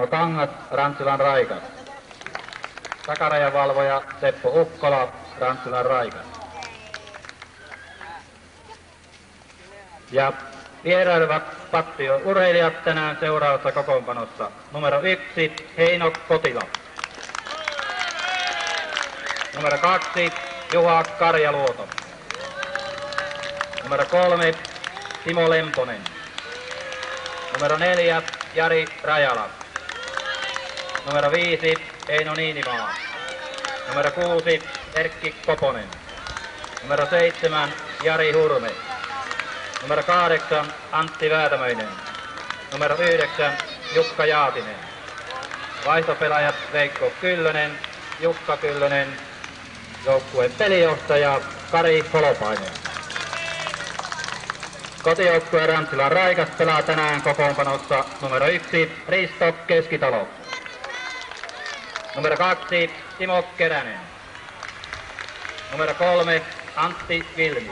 Timo Kangas, Rantsilan Raikas. Takarajan valvoja Seppo Ukkola, Rantsilan Raikas. Ja vierailevat pattio-urheilijat tänään seuraavassa kokoonpanossa. Numero 1, Heino Kotila. Numero 2, Juha Karjaluoto. Numero 3, Timo Lemponen. Numero 4, Jari Rajala. Numero 5, Eino Niinimaa. Numero 6, Erkki Koponen. Numero 7, Jari Hurme. Numero 8, Antti Väätämöinen. Numero 9, Jukka Jaatinen. Vaihtopelaajat Veikko Kyllönen, Jukka Kyllönen, joukkueen pelijohtaja Kari Holopainen. Kotijoukkue Rantsilan Raikas pelaa tänään kokoonpanossa numero 1, Risto Keskitalo. Numero 2, Timo Keränen. Numero 3, Antti Vilmi.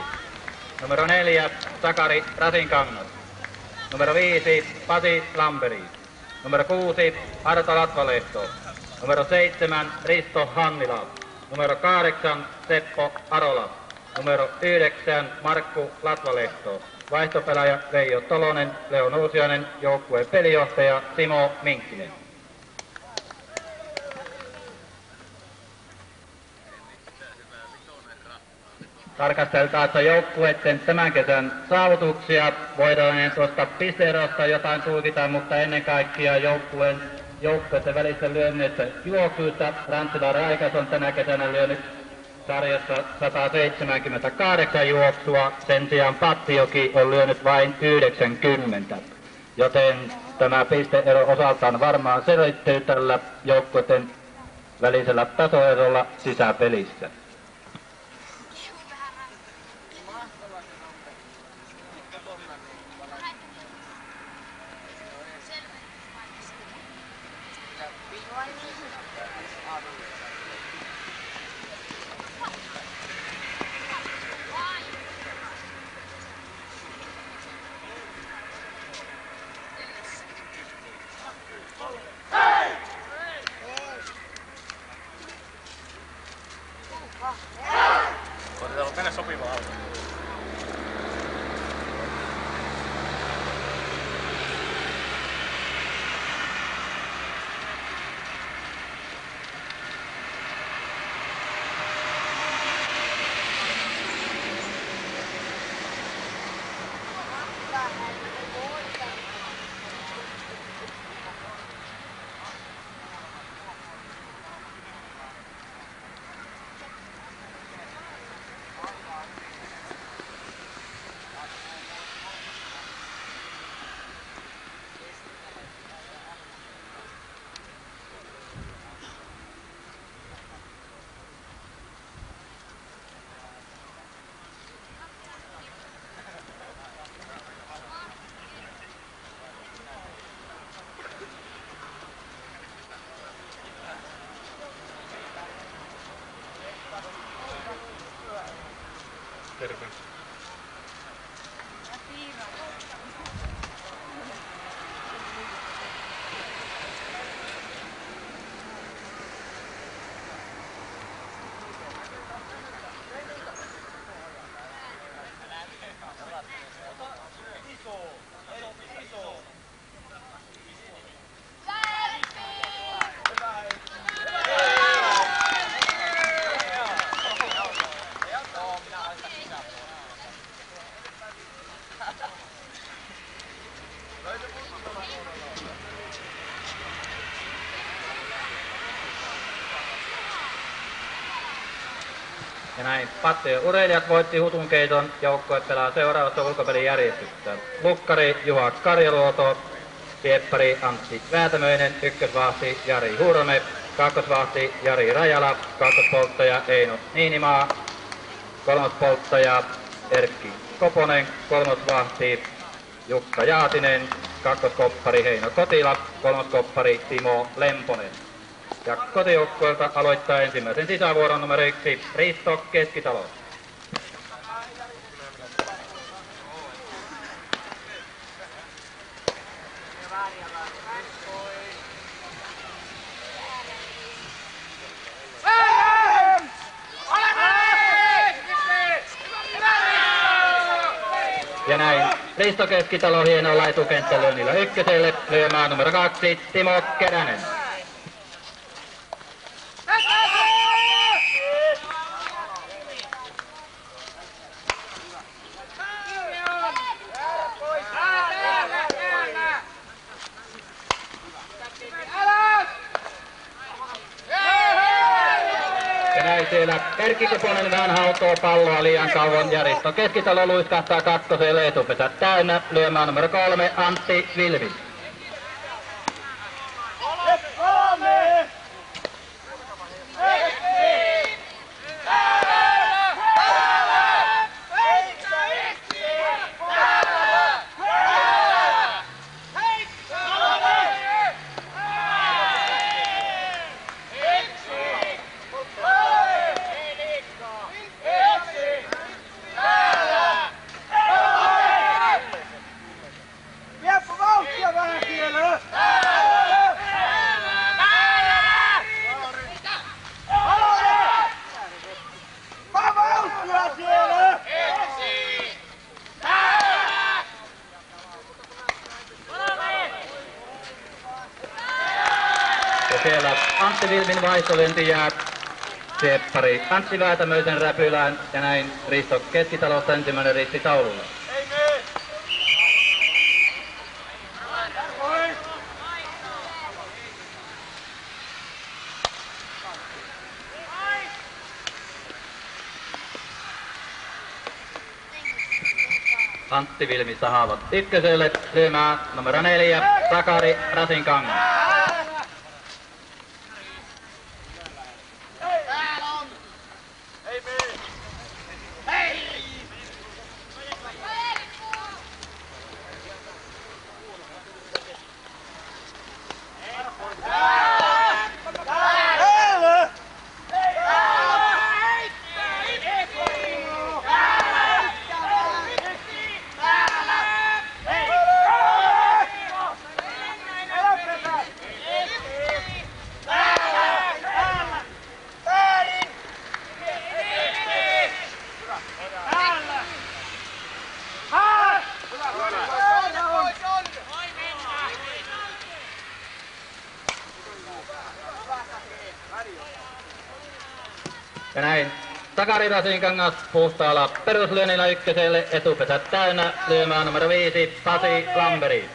Numero 4, Sakari Rasinkangas. Numero 5, Pasi Lamberi. Numero 6, Arto Latvalehto. Numero 7, Risto Hannila. Numero 8, Seppo Arola. Numero 9, Markku Latvalehto. Vaihtopelaaja Veijo Tolonen, Leo Nuusionen, joukkueen pelijohtaja Timo Minkkinen. Tarkasteltaessa joukkueiden tämän kesän saavutuksia voidaan tuosta pisteerosta jotain tulkita, mutta ennen kaikkea joukkueiden välistä lyönneistä juoksuista. Rantsilan Raikas on tänä kesänä lyönyt sarjassa 178 juoksua, sen sijaan Pattioki on lyönyt vain 90, joten tämä pisteero osaltaan varmaan selittyy tällä joukkueiden välisellä tasoerolla sisäpelissä. Koitetaan mennä sopivaan autoon. Terve. Ja näin Pattio-urheilijat voitti Hutunkeiton, joukkue pelaa seuraavassa ulkopelijärjestyksessä. Lukkari Juha Karjaluoto, sieppari Antti Väätämöinen, ykkösvahti Jari Hurme, kakkosvahti Jari Rajala, kakkospolttaja Eino Niinimaa, kolmospolttaja Erkki Koponen, kolmosvahti Jukka Jaatinen, kakkoskoppari Heino Kotila, kolmoskoppari Timo Lemponen. Ja kotijoukkueelta aloittaa ensimmäisen sisävuoron numero 1, Risto Keskitalo. näin Risto Keskitalo hienolla etukenttälyönnillä ykköselle, lyömään numero 2 Timo Keränen. Ja näin siellä Erkki Koponen vähän hautoo palloa liian kauan ja Risto Keskitalo luiskahtaa kakkoselle etupesä täynnä, lyömään numero 3 Antti Vilmi. Siellä Antti Vilmin vaihtolyönti jää sieppari Antti Väätämöisen räpylään ja näin Risto Keskitalosta ensimmäinen risti taululle. Antti Vilmi sahaavat ykköselle, lyömään numero 4 Sakari Rasinkangas. Ja näin Sakari Rasinkangas puhtaalla peruslyönnillä ykköselle, etupesä täynnä, lyömään numero 5 Pasi Lamberi.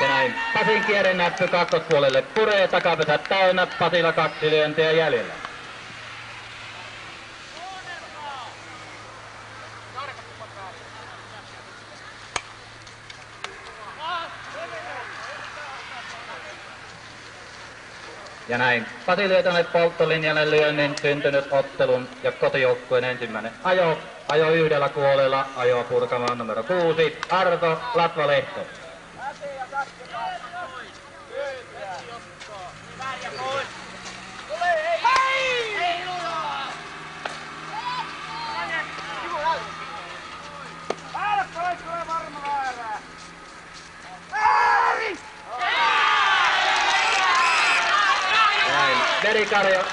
Ja näin Pasin kierrenäppy kakkospuolelle puree, takapesä täynnä, Pasilla 2 lyöntiä jäljellä. Ja näin Pasi lyö tänne polttolinjalle lyönnin syntynyt ottelun ja kotijoukkueen ensimmäinen ajo yhdellä kuolella, ajoa purkamaan numero 6 Arto Latvalehto.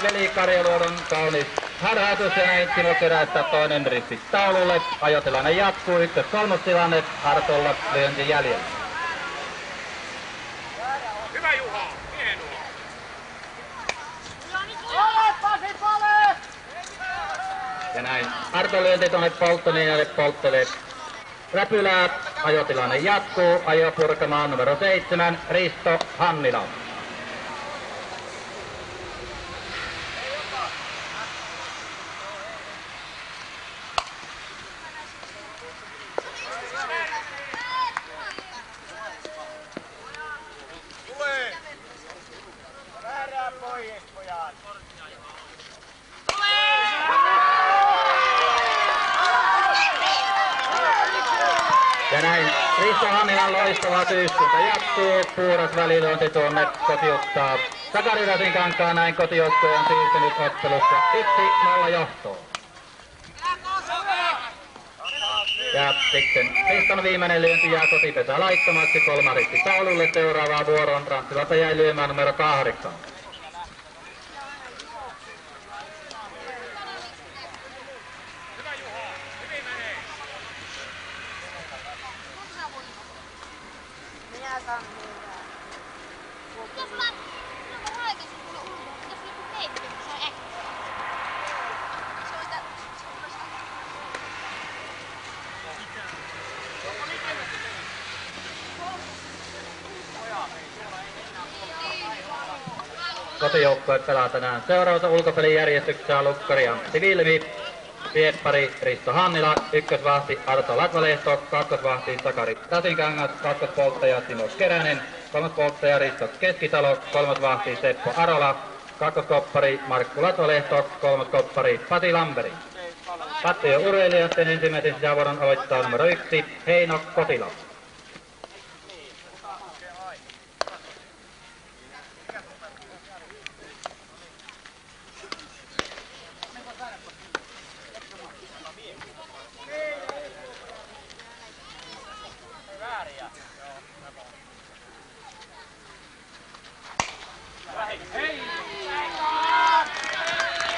Veli Karjaluodon kaunis harhautus ja näin Timo Kerästä toinen risti taululle. Ajotilanne jatkuu, ykkös-kolmostilanne Artolla lyönti jäljellä. Hyvä Juha, hienoa. Ja näin Arto lyönti tuonne polttolinjalle, polttelee räpylää. Ajotilanne jatkuu, ajo purkamaan numero 7 Risto Hannila. Ja näin Risto Hannilan loistava syyskunta jatkuu, puuras välilyönti tuonne kotiuttaa Sakari Rasinkankaan, näin kotijoukko on siirtynyt ottelussa 1-0 johtoon. Ja sitten piston viimeinen lyönti jää kotipesä laittomaksi kolmaristi taululle. Seuraavaan vuoroon Rantsilasta jäi lyömään numero 8. Hyvä Juha, hyvin menee. Minä saan hyvää. Jos sulla on aikaisin tulla ulkoa, jos joku teippi, niin se on äkkiä. Se on sitä... Kotijoukkue pelaa tänään seuraavassa ulkopelijärjestyksessä lukkari Antti Vilmi, vieppari Risto Hannila, ykkösvahti Arto Latvalehto, kakkosvahti Sakari Tasinkangas, kakkospolttaja Timo Keränen, kolmospolttaja Risto Keskitalo, kolmosvahti Seppo Arola, kakkoskoppari Markku Latvalehto, kolmoskoppari Pasi Lamberi. Pattojen urheilijoiden ensimmäisen sisävuoron aloittaa numero 1 Heino Kotila.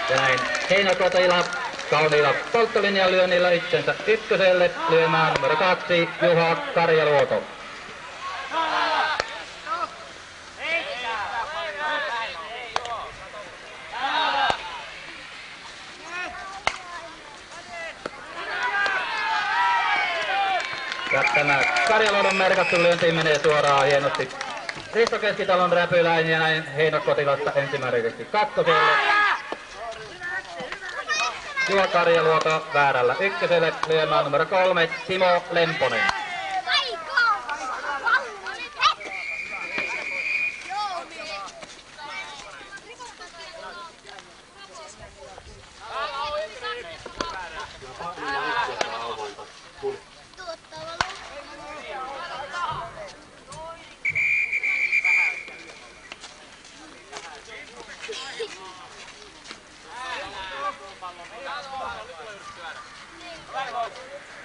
Ja näin Heino Kotila kauniilla polttolinjan lyönnillä itsensä ykköselle lyömään numero 2 Juha Karjaluoto. Ja tämä Karjaluodon merkattu lyönti menee suoraan hienosti Risto Keskitalon räpyläin ja näin Heino Kotilasta ensimmäiseksi kakkoselle. Juha Karjaluoto väärällä ykköselle lyömään numero 3 Timo Lemponen.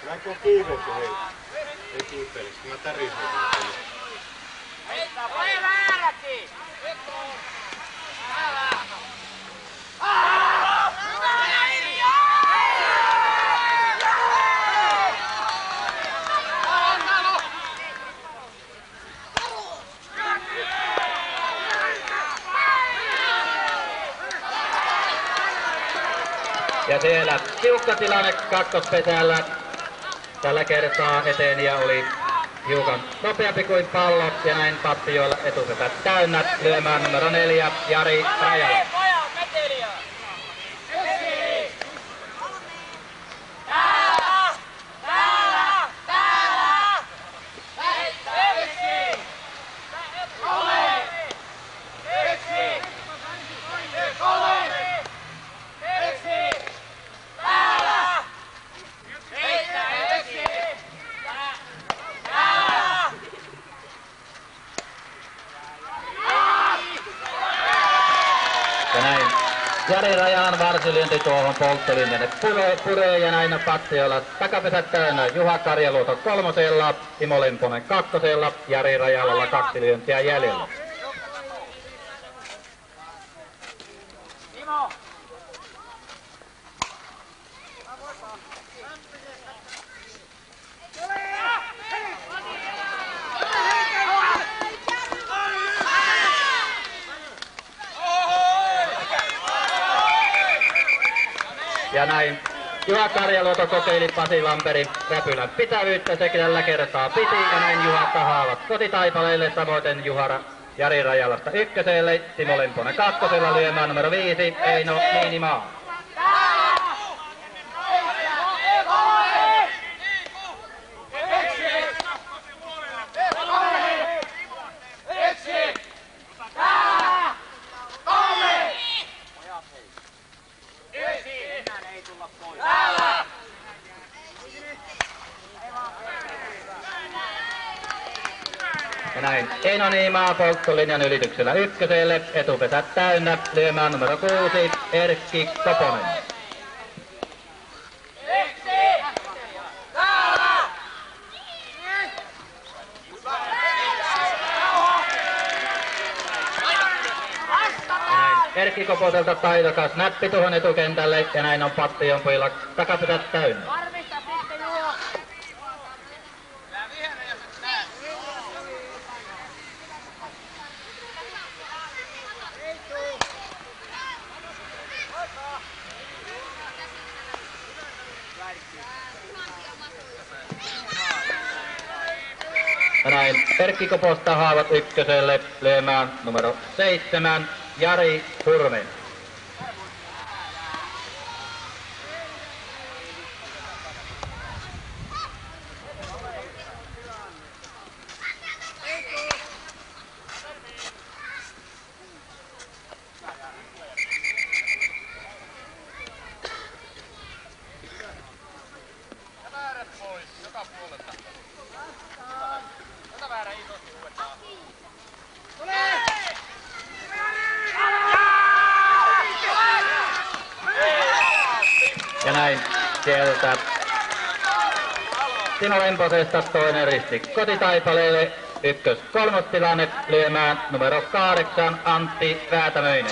Näkö on kiireetty hei? Ei kiipeile, mä tärisin. Ole vääräkin! Ja siellä tiukka tilanne kakkospesällä. Tällä kertaa eteniä oli hiukan nopeampi kuin pallo ja näin Pappijoella etusepät täynnä lyömään numero 4 Jari Rajala. Ja näin Jari Rajalan varsilyönti tuohon polttolinjalle puree ja näin on Patsiolla takapesät täynnä Juha Karjaluoto 3, Timo Lemponen 2, Jari Rajalalla 2 lyöntiä jäljellä. Ja näin Juha Karjaluoto kokeili Pasi Lamperin räpylän pitävyyttä, sekin tällä kertaa piti ja näin Juha tahaavat kotitaipaleille, samoin Juha Jari Rajalasta ykköselle, Timo Lemponen 2 lyömään numero 5 Eino Niinimaa. Ja näin Eino Niimaa polttolinjan ylityksellä ykköselle, etupesät täynnä, lyömään numero 6 Erkki Koponen. Erkki Koposelta taidokas näppi tuohon etukentälle ja näin on Pattion pojilla takapytät täynnä. Varmista sitten juo. Tää vihellä jos et näe. Ei tuu. Ja näin Erkki Koposta haavat ykköselle lyömään numero 7 Jari Hurmi. Väärät pois, joka puolelta. Ota väärä isosti uudestaan. Ja näin sieltä Timo Lemposesta toinen risti kotitaipaleelle. Ykkös-kolmostilanne lyömään numero 8 Antti Räätämöinen.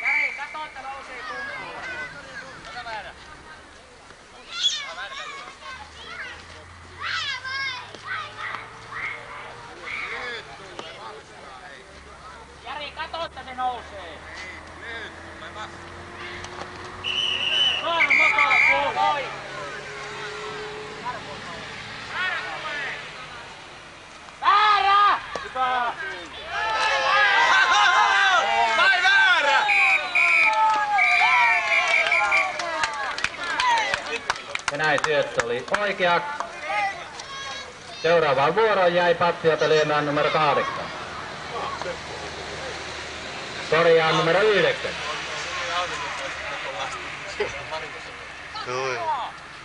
Jari, kato, että nousee kumpuun. Ota väärä. Jari, kato, että se nousee. Saanut makalla pois. Väärä! Hyvä! Sai väärä! Ja näin syöttö oli oikea. Seuraavaan vuoroon jäi Patsiota lyömään numero 8. Korjaan numero 9.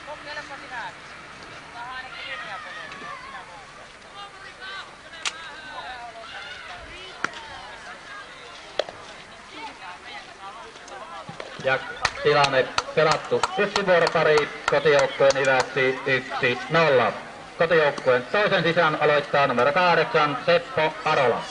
Kokeilepa sinä. Vähän ainakin linjaa pelejä. Sinä Ja tilanne pelattu yksi vuoropari kotijoukkueen hyväksi 1-0. Kotijoukkueen toisen sisään aloittaa numero 8 Seppo Arola.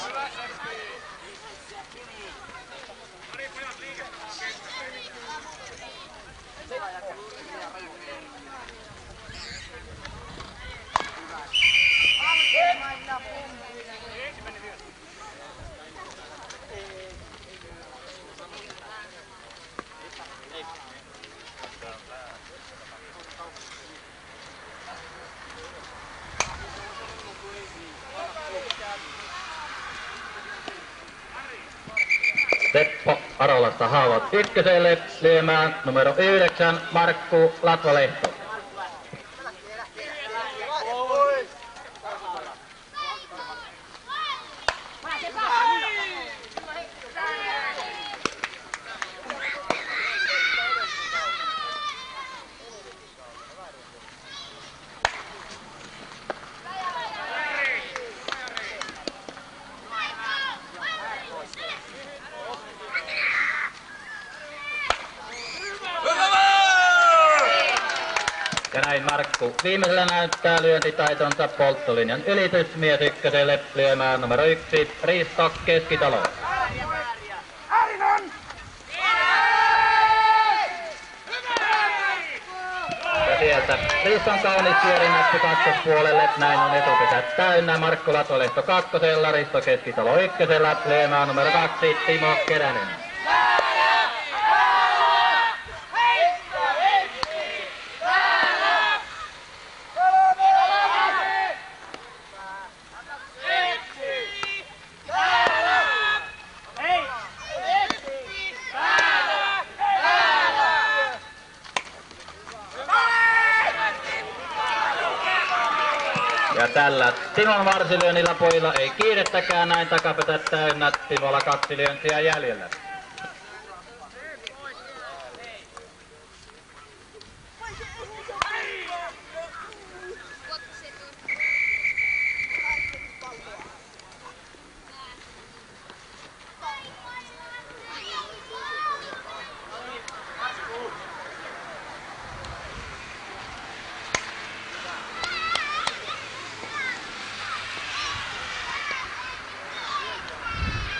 Seppo Arolasta haavat ykköselle lyömään numero 9 Markku Latvalehto. Ja näin Markku viimeisellä näyttää lyöntitaitonsa polttolinjan ylitysmies ykköselle lyömään numero 1 Risto Keskitalo. Ja sieltä Riston kaunis pyörinnätty kakkospuolelle, näin on etupesät täynnä. Markku Latvalehto kakkosella, Risto Keskitalo ykkösellä lyömään numero 2 Timo Keränen. Ja tällä Timon varsilyönnillä pojilla ei kiirettäkään, näin takapetät täynnä. Timolla 2 lyöntiä jäljellä.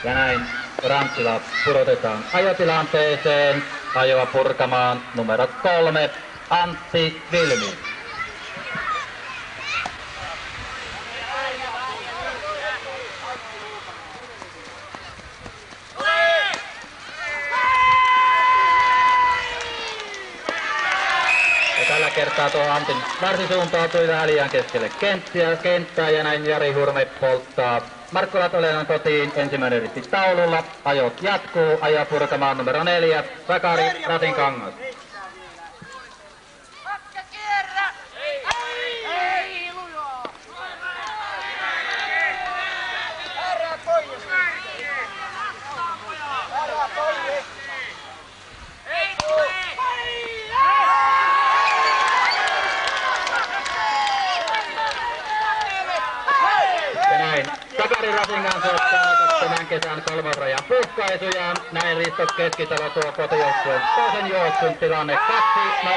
Ja näin Rantsila pudotetaan ajotilanteeseen. Ajoa purkamaan numero 3, Antti Vilmi. Ja tällä kertaa tuo Antin varsi suuntautui vähän liian keskelle kenttää ja näin Jari Hurme polttaa Markku Latolenan kotiin. Ensimmäinen risti taululla. Ajot jatkuu. Ajoa purkamaan numero 4, Sakari Ratinkangas. Sakari Ratinkangas ottaa tämän kesän kolmorajan puhkaisuja. Näin Risto Keskitalo tuo kotijoukkueen toisen juoksun, tilanne 2-0.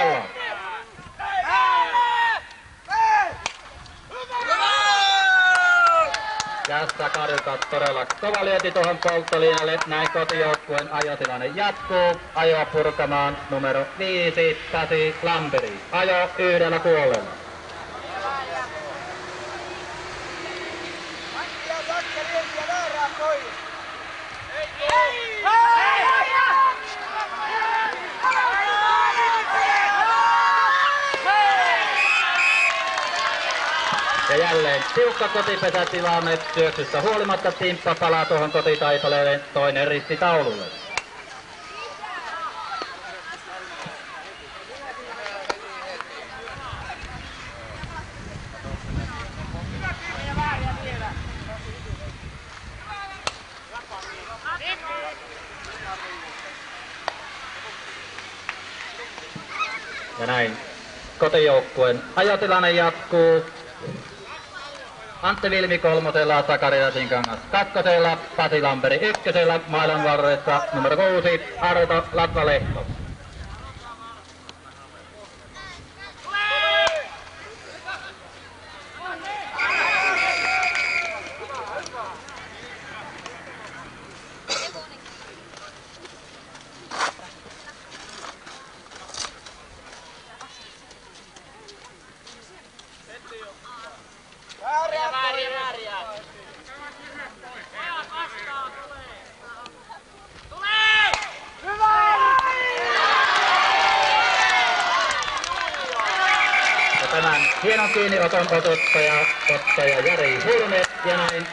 Ja Sakarilta todella kova lyönti tuohon polttoliinalle. Näin kotijoukkueen ajotilanne jatkuu. Ajoa purkamaan numero 5, Pasi Lamperi. Ajo 1 kuolella. Ja jälleen tiukka kotipesätilanne. Syöksystä huolimatta Timppa palaa tuohon kotitaipaleen, toinen risti taululle. Ja näin kotijoukkueen ajotilanne jatkuu. Antti Vilmi 3, Sakari Ratinkangas 2, Pasi Lamperi 1, mailan varressa numero 6, Arto Latvalehto. Tämän hienon kiinnioton ottaja Jari Hurme ja näin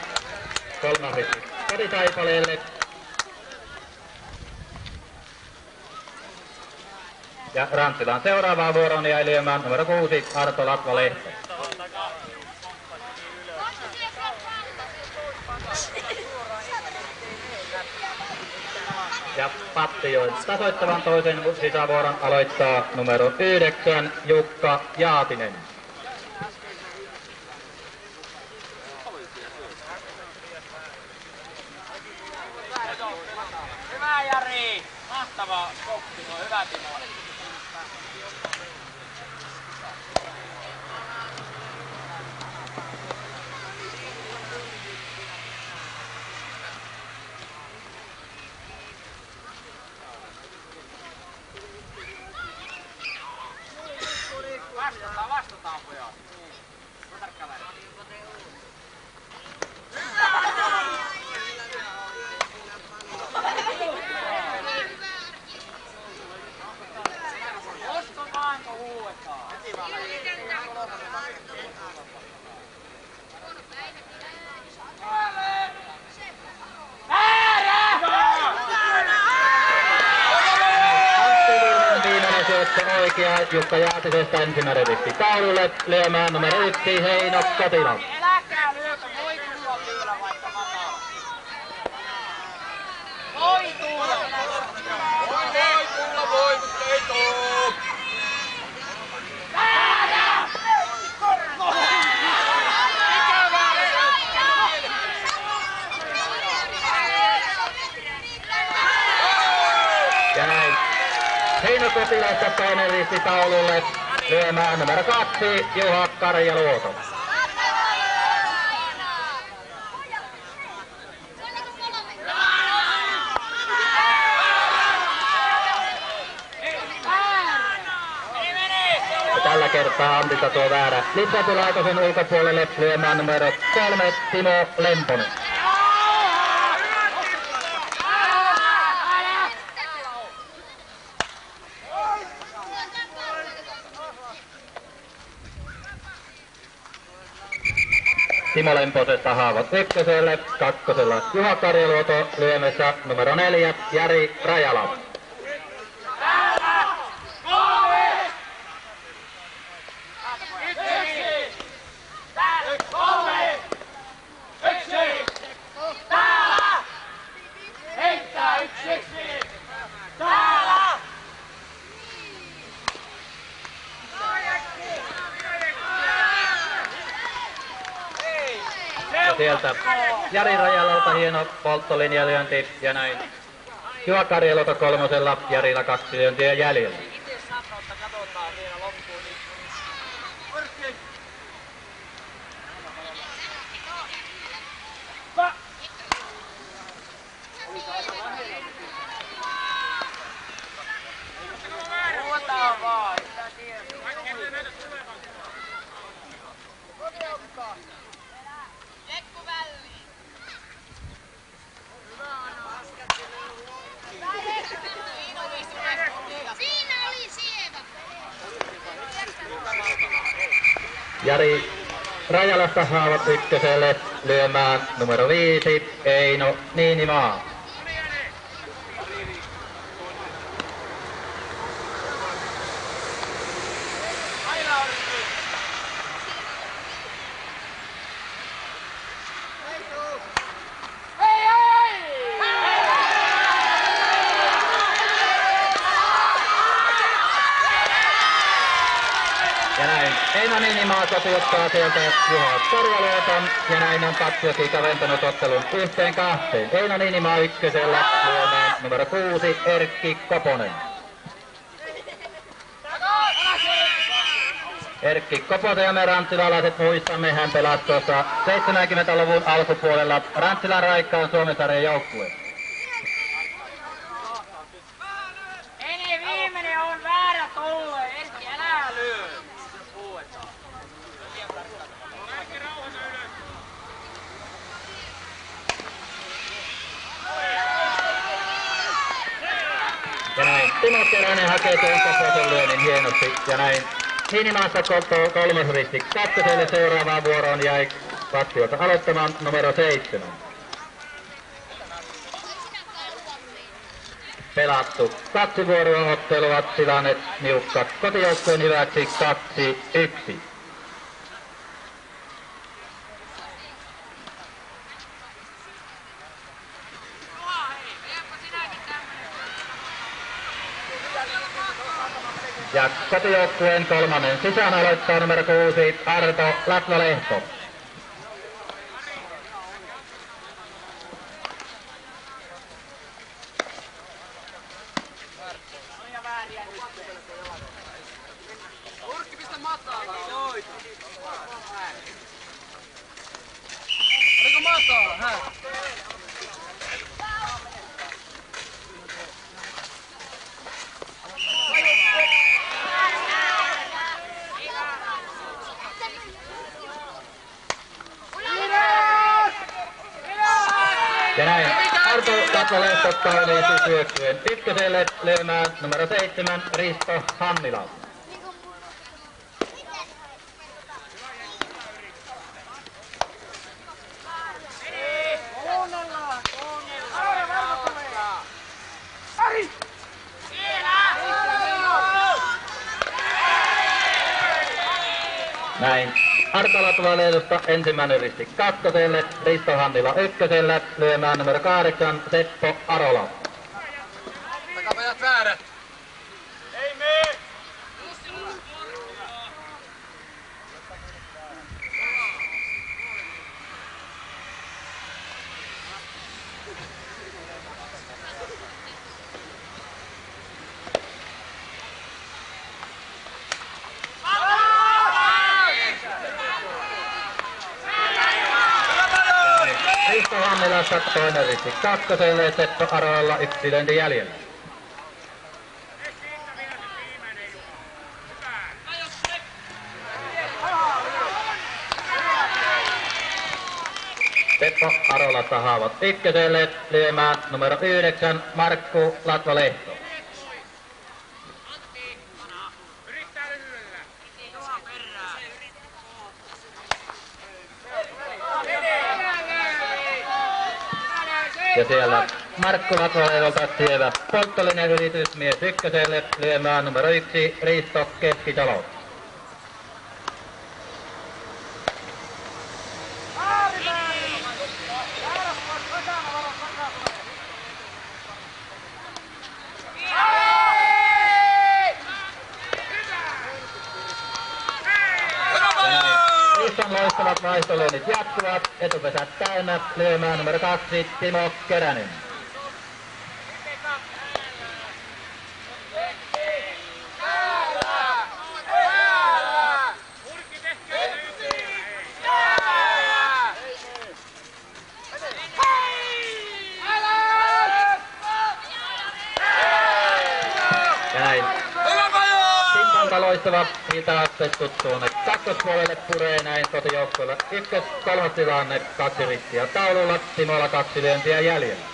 kolmas kotitaipaleelle. Ja Rantsilan seuraavaan vuoroon jäi lyömään numero 6, Arto Latvalehto. Ja Pattijoen tasoittavan toisen sisävuoron aloittaa numero 9, Jukka Jaatinen. Hyvä Jari! Mahtava kokki, no hyvä Timo. Vastataan pojat. Osko vaan kun huuetaan. Oikea Jukka Jaatisesta ensimmäinen risti taululle, lyömään numero 1, Heino Kotila. Eläkää lyökö, voi tulla vielä vaikka matala. Voi tulla. Voi tulla, voi, mutta ei tuu. Ja näin. Heino Kotilasta toinen risti taululle, lyömään numero 2, Juha Karjaluoto. Se on niinku 3. Tällä kertaa Antilta tuo väärä. Lipsatu Laitosen ulkopuolelle lyömään numero 3 Timo Lemponen. Timo Lemposesta haavot ykköselle, kakkosella Juha Karjaluoto lyömässä numero 4 Jari Rajala. Sieltä Jari Rajalalta hieno polttolinjalyönti ja näin. Juha Karjaluoto kolmosella, Jarilla 2 lyöntiä jäljellä. Jari Rajalasta haavot ykköselle lyömään numero 5 Eino Niinimaa. Eino Niinimaa kotiuttaa sieltä Juha Karjaluoton ja näin on Patsioki kaventanut ottelun 1-2. Eino Niinimaa ykkösellä lyömään numero 6 Erkki Koponen. Erkki Koposen ja me ranttilalaiset muistamme, hän pelasi tuossa 70-luvun alkupuolella Ranttilan Raikkaan Suomen sarjan joukkue. Viimeinen on väärä tullut, Erkki älä lyö. Ja näin Timo Keränen hakee tuon Koposen lyönnin hienosti ja näin Niinimaassa kolmosristi kakkoselle seuraavaan vuoroon jäi Patsiota aloittamaan numero 7. Pelattu 2 vuoroa ottelua, tilanne niukka kotijoukkueen hyväksi 2-1. Ja kotijoukkueen kolmannen sisään aloittaa numero 6 Arto Latvalehto. Urkki pistä matala. Oliko matala? Hä? Ja näin Arto Latvalehto ottaa yleisesti syöksyen ykköselle lyömään numero 7 Risto Hannila. Näin. Arto Latvalehdosta ensimmäinen risti kakkoselle, Risto Hannila ykköselle, lyömään numero 8 Seppo Arola. Takapajat väärät. Ei mene! Risto Hannilasta toinen risti kakkoselle, Seppo Arolla 1 lyönti jäljellä. Teppo Arola sahaavat ykköselle lyömään numero 9 Markku Latvalehto. Ja siellä Markku Latvalehdelta sievä polttollinen yritys mies ykköselle lyömään numero 1 Risto Keskitalo. Loistavat vaihtolyönnit jatkuvat, etupesät täynnä, lyömään numero 2 Timo Keränen. Loistava hitaastettu tuonne kakkospuolelle puree näin kotijoukkoilla. Kolmas tilanne, 2 ristiä taululla, Timolla 2 lyöntiä jäljellä.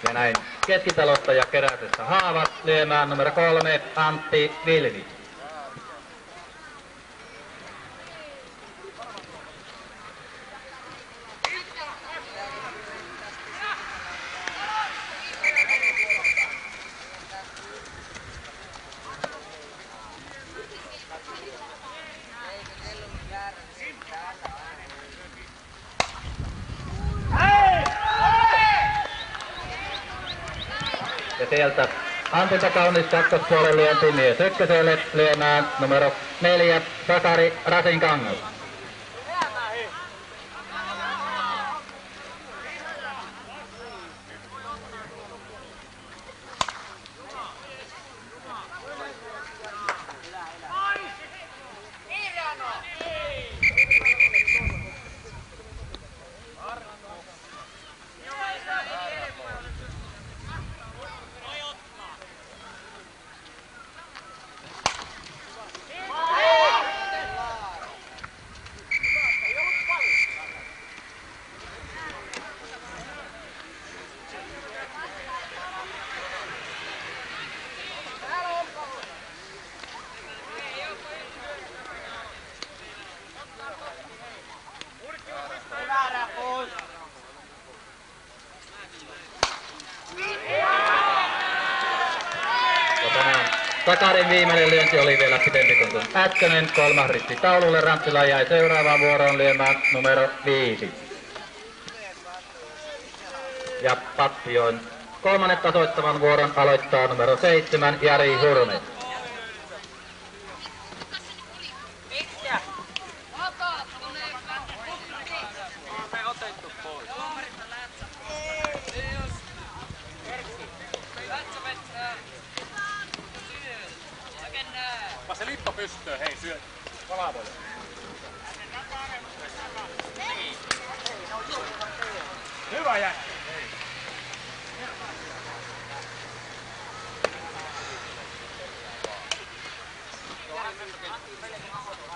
Ja näin Keskitalosta ja Keräsestä haavat lyömään numero 3 Antti Vilvi. Ja sieltä Antilta kaunis kakkospuolen lyönti mies ykköselle lyömään numero 4 Sakari Rasinkangas. Sakarin viimeinen lyönti oli vielä pitempi kuin äskeinen. 3 risti taululle. Rantsila jäi seuraavaan vuoroon lyömään numero 5. Ja Pattion kolmannen tasoittavan vuoron aloittaa numero 7 Jari Hurme. Se lippa pystyy, hei syö. Kalavoja. Hyvä jäi.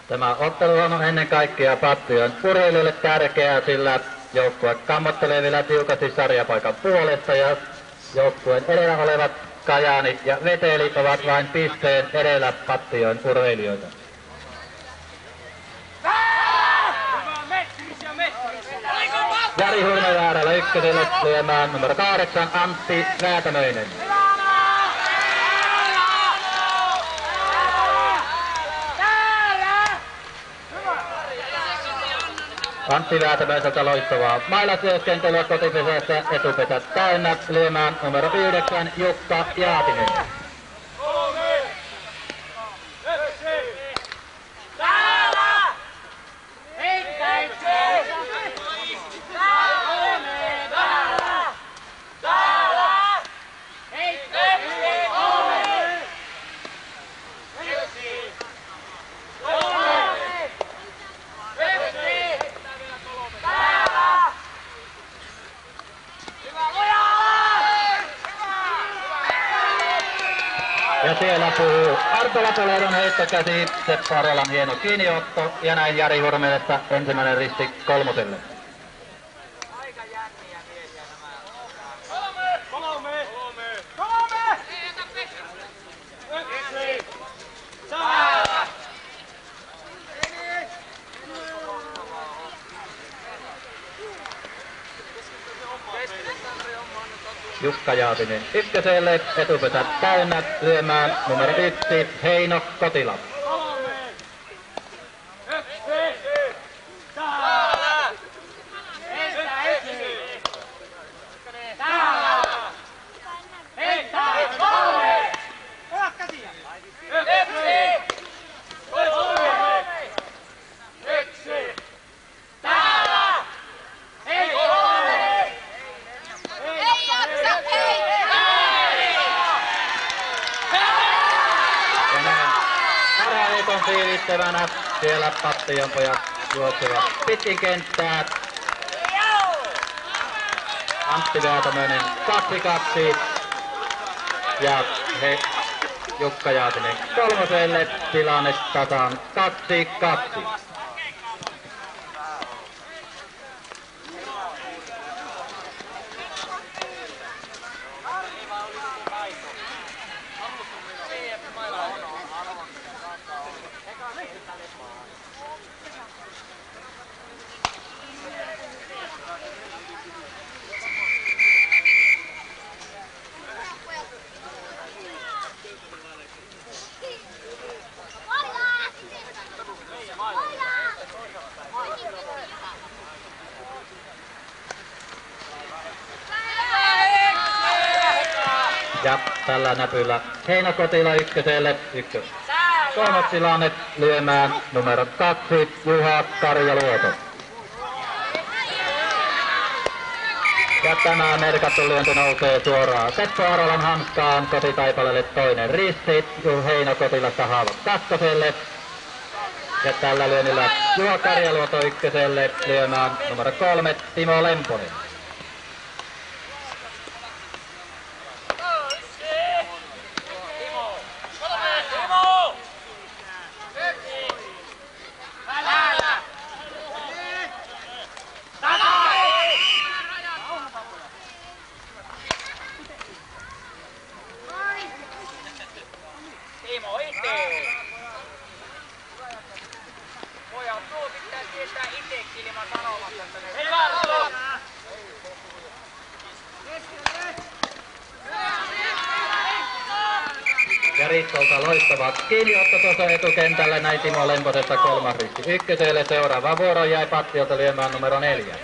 Tämä ottelu on ennen kaikkea Pattion urheilijoille tärkeää, sillä joukkue kammottelee vielä tiukasti sarjapaikan puolesta ja joukkueen edellä olevat Kajaani ja Veteli ovat vain pisteen edellä Pattion urheilijoita. Jari Hurmevaaralla ykköselle lyömään numero 8 Antti Väätämöinen. Antti Väätämöiseltä loistavaa mailatyöskentelyä kotipesässä, etupesät täynnä lyömään numero 9 Jukka Jaatinen. Ja siellä puhuu Arto Lapuleidon heittokäsi, Seppo Arolan hieno kiinniotto ja näin Jari Hurmelesta ensimmäinen risti kolmoselle. Jukka Jaatinen ykköselle, etupesä täynnä lyömään numero 1 Heino Kotila. Fiilittävänä siellä Pattijan pojat juoksevat pitkin kenttää. Antti Väätämöinen 2-2 ja Jukka Jaatinen kolmoselle, tilanne tasan 2-2. Ja tällä näpyllä Heino Kotila ykköselle, kolmostilanne lyömään numero 2 Juha Karjaluoto. Ja tämä merkattu lyönti nousee suoraan Seppo Arolan hanskaan, Kotitaipaleelle toinen risti, Heino Kotilasta Haava kakkoselle. Ja tällä lyönnillä Juha Karjaluoto ykköselle lyömään numero 3 Timo Lemponen. Ja Rikkolta loistava kiinniotto tuossa etukentällä, näin Timo Lemposesta kolmas risti ykköselle. Seuraava vuoro jäi Pattiolta lyömään numero 4.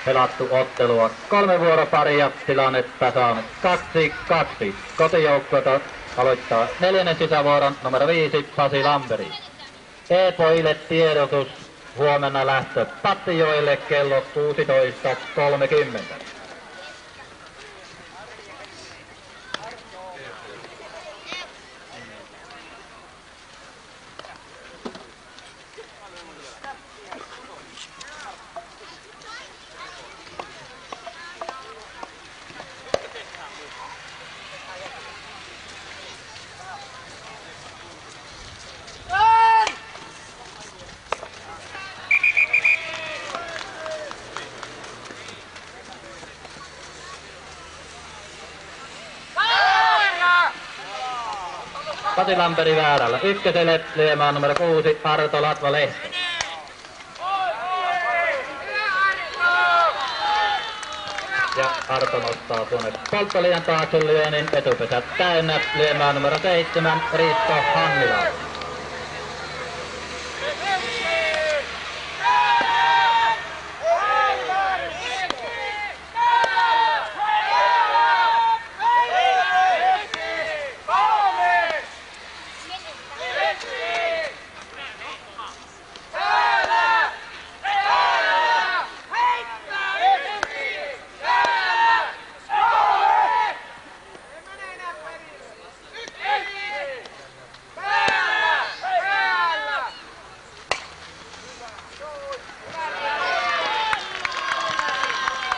Pelattu ottelua 3 vuoroparia, tilanne tasan 2-2. Kotijoukkueelta aloittaa 4. sisävuoron numero 5 Pasi Lamperi. E-pojille tiedotus, huomenna lähtö Pattijoelle kello 16.30. Pasi Lamperi väärällä. Ykköselle lyömään numero 6 Arto Latva-Lehto. Ja Arto nostaa tuonne polttolijan taakse lyönnin, etupesät täynnä lyömään numero 7 Risto Hannila.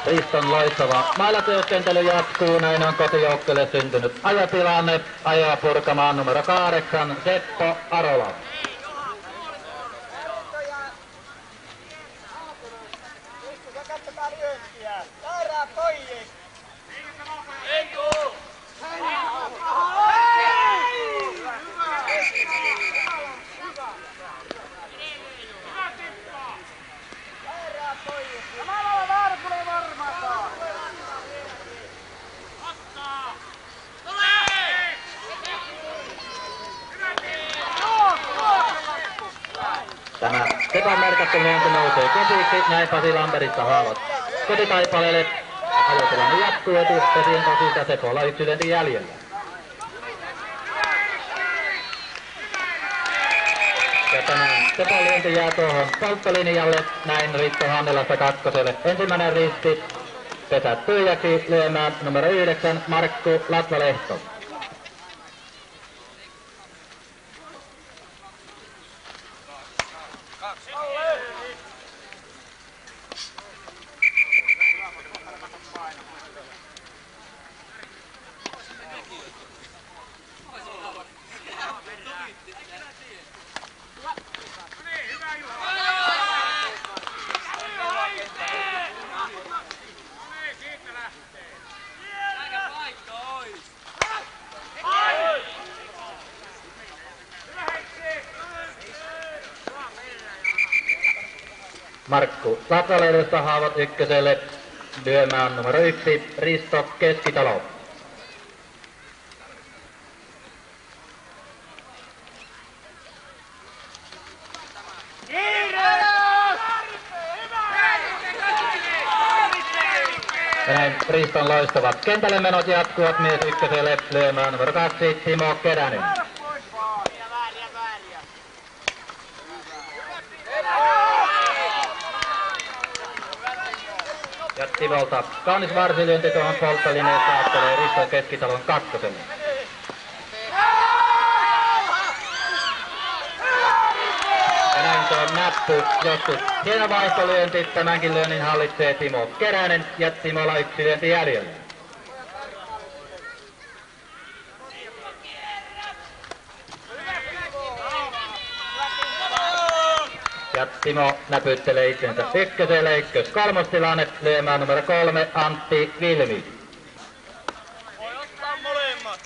Riston loistava mailatyöskentely jatkuu, näin on kotijoukkueelle syntynyt ajotilanne. Ajoa purkamaan numero 8, Seppo Arola. Katsotaan lyöntiä. Saadaan pojik. Ei tuu. Tämä Sepon merkattu lyönti nousee kosiksi, näin Pasi Lamberista haavat kotitaipaleelle. Ajotilanne jatkuu etupesien kosilta, Sepolla yksi lyönti jäljellä. Ja tämän Sepon lyönti jää tuohon polttolinjalle, näin Risto Hannelasta kakkoselle. Ensimmäinen risti pesät tyhjäksi lyömään numero 9, Markku Latvalehto. Markku Latvalehdosta haavat ykköselle lyömään numero 1, Risto Keskitalo. Ja näin Riston loistavat kentälle menot jatkuvat mies ykköselle lyömään numero 2, Timo Keränen. Ja Tivolta kaunis varsilyönti tuohon polttolinjaan saattelee Riston Keskitalon kakkoselle. Ja näin tuo näppy joskus hieno vaihtolyönti, tämänkin lyönnin hallitsee Timo Keränen ja Timolla yksi lyönti jäljellä. Ja Timo näpyttelee itsensä ykköselle, ykkös-kolmostilanne lyömään numero 3, Antti Vilmi. Voi ottaa molemmat.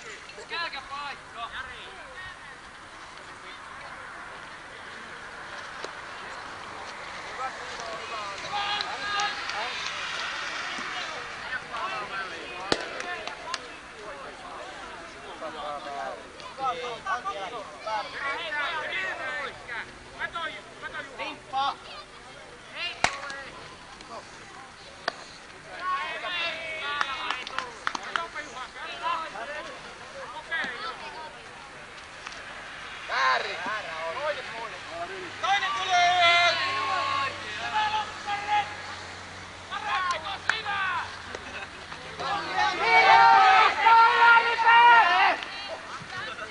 Toinen tulee!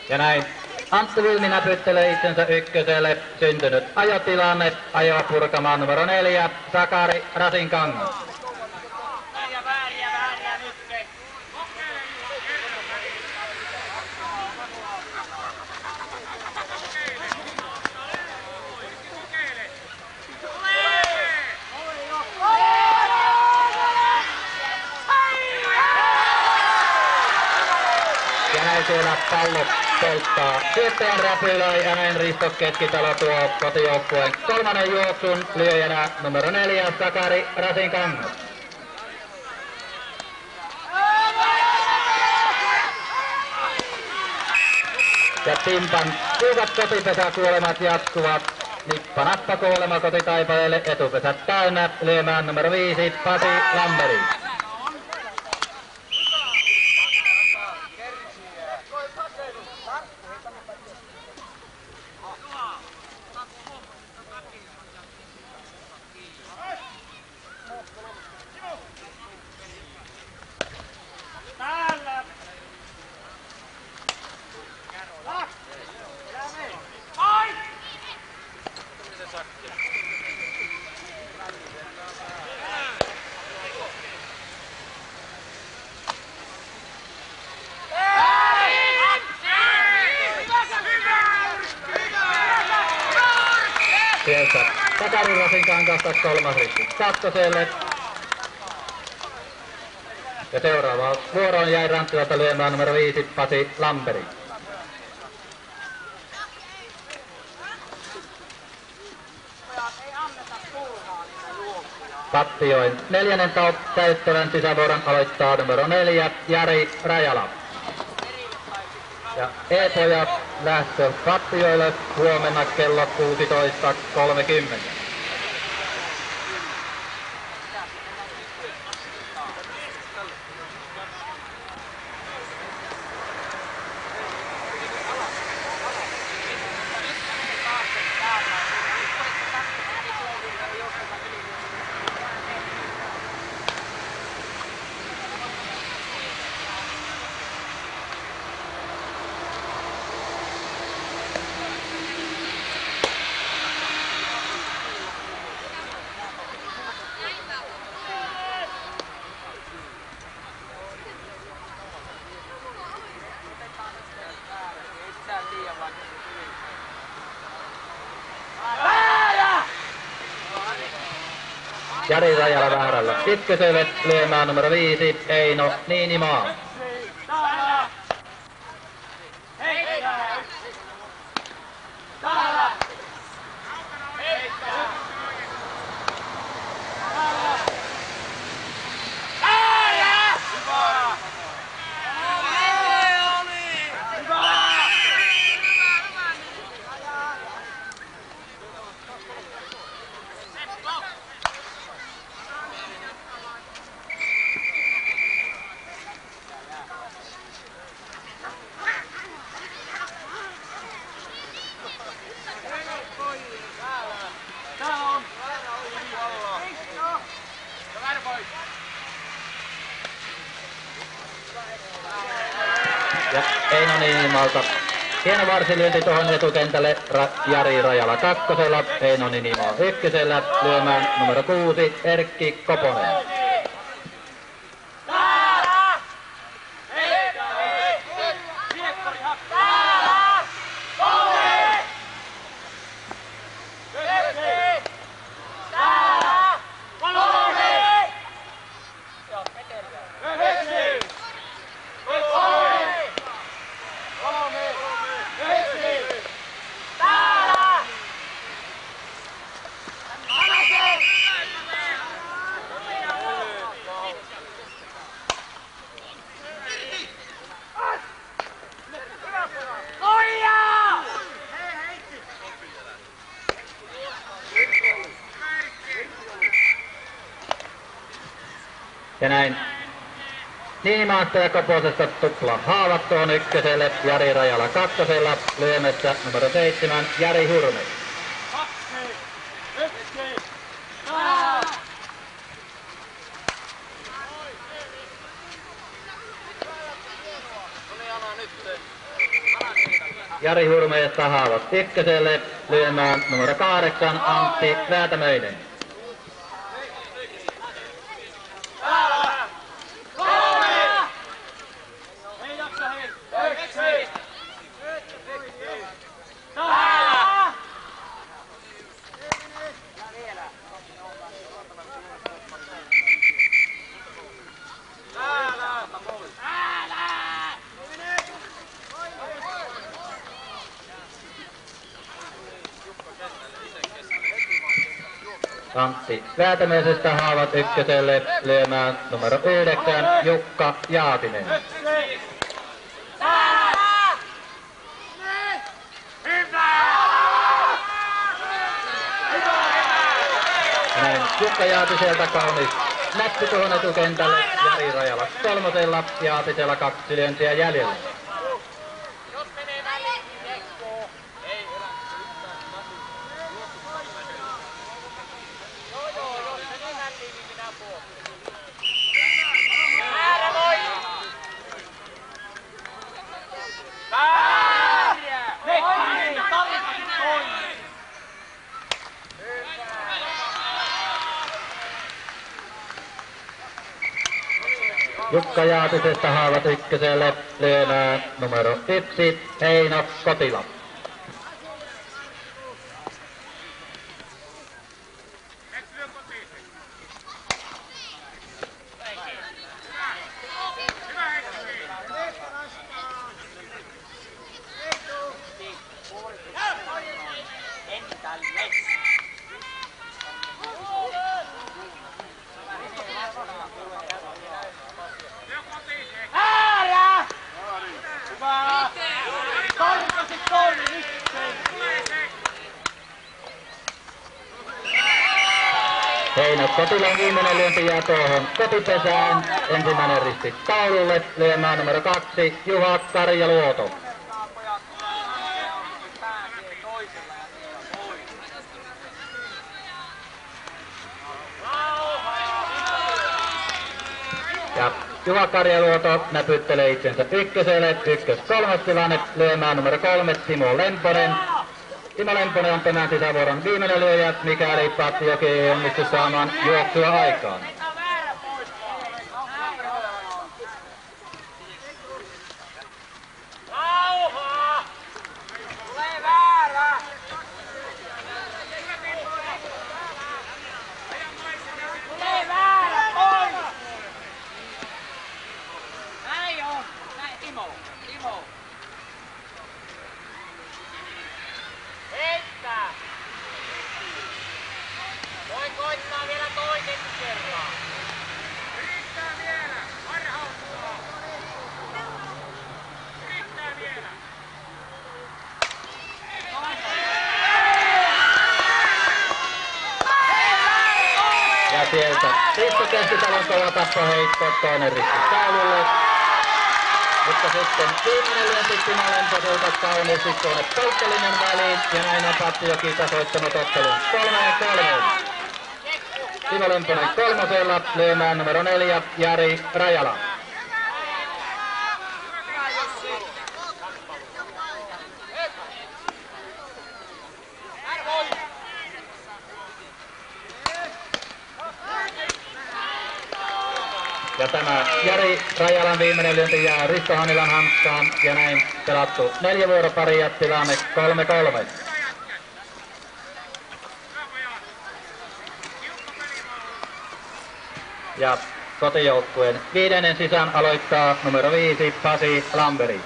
Ja näin Antti Vilmi näpyttelee itsensä ykköselle, syntynyt ajotilanne, ajoa purkamaan numero 4, Sakari Rasinkangas. Vääriä nyt. Ja näin siellä pallo polttaa syöttäjän räpylöi ja näin Risto Keskitalo tuo kotijoukkueen kolmannen juoksun lyöjänä numero 4, Sakari Rasinkangas. Ja Timpan tiukat kotipesäkuolemat jatkuvat. Nippa-nappa kuolema kotitaipaleelle, etupesät täynnä lyömään numero 5, Pasi Lamberi. ottaa kolmas risti kakkoselle. Ja seuraavaan vuoroon jäi Ranttilasta lyömään numero 5 Pasi Lamperi. Pattioin 4. täyttävän sisävuoron aloittaa numero 4 Jari Rajala. Ja E-pojat lähtö Pattioille huomenna kello 16.30. Jari Rajala väärällä. Ykköselle lyömään numero 5 Eino Niinimaa. Ja Eino Niinimalta. Hieno varsilyönti tuohon etukentälle Jari Rajala kakkosella, Eino Niinimaa ykkösellä lyömään numero 6 Erkki Koponen. Ja näin Niinimaasta ja Koposesta tupla haavat tuohon ykköselle, Jari Rajala kakkosella, lyömässä numero 7 Jari Hurme. Jari Hurmeesta haavat ykköselle, lyömään numero 8 Antti Räätämöinen. Antti Räätämöisestä haavat ykköselle lyömään numero 9 Jukka Jaatinen. Näin Jukka Jaatiselta kaunis nätti tuohon etukentälle, Jari Rajala kolmosella, Jaatisella 2 lyöntiä jäljellä. Jukka Jaatisesta haavat ykköselle lyömään numero 1 Eino Kotila. Next Eino Kotilan viimeinen lyönti jää tuohon kotipesään. Ensimmäinen risti taululle. Lyömään numero 2 Juha Karjaluoto. Ja Juha Karjaluoto näpyttelee itsensä ykköselle. Ykkös-kolmas tilanne. Lyömään numero 3 Timo Lemponen. Timo Lemponen on tämän sisävuoron viimeinen lyöjä, mikäli Pattijoki ei onnistu saamaan juoksua aikaan. Koittaa vielä toisen kerran. Riittää vielä. Harhauttaa. Riittää vielä. Ja sieltä Risto Keskitalon kova tappoheitto, toinen risti taululle. Mutta sitten viimeinen lyönti Timo Lemposelta kauniisti tuonne polttolinjan väliin. Ja näin on Pattijoki tasoittanut ottelun 3-3. Timo Lemponen kolmosella, lyömään numero 4 Jari Rajala. Ja tämä Jari Rajalan viimeinen lyönti jää Risto Hanilan hanskaan ja näin pelattu 4 vuoroparia, tilanne 3-3. Ja kotijoukkueen viidennen sisään aloittaa numero 5 Pasi Lamberi.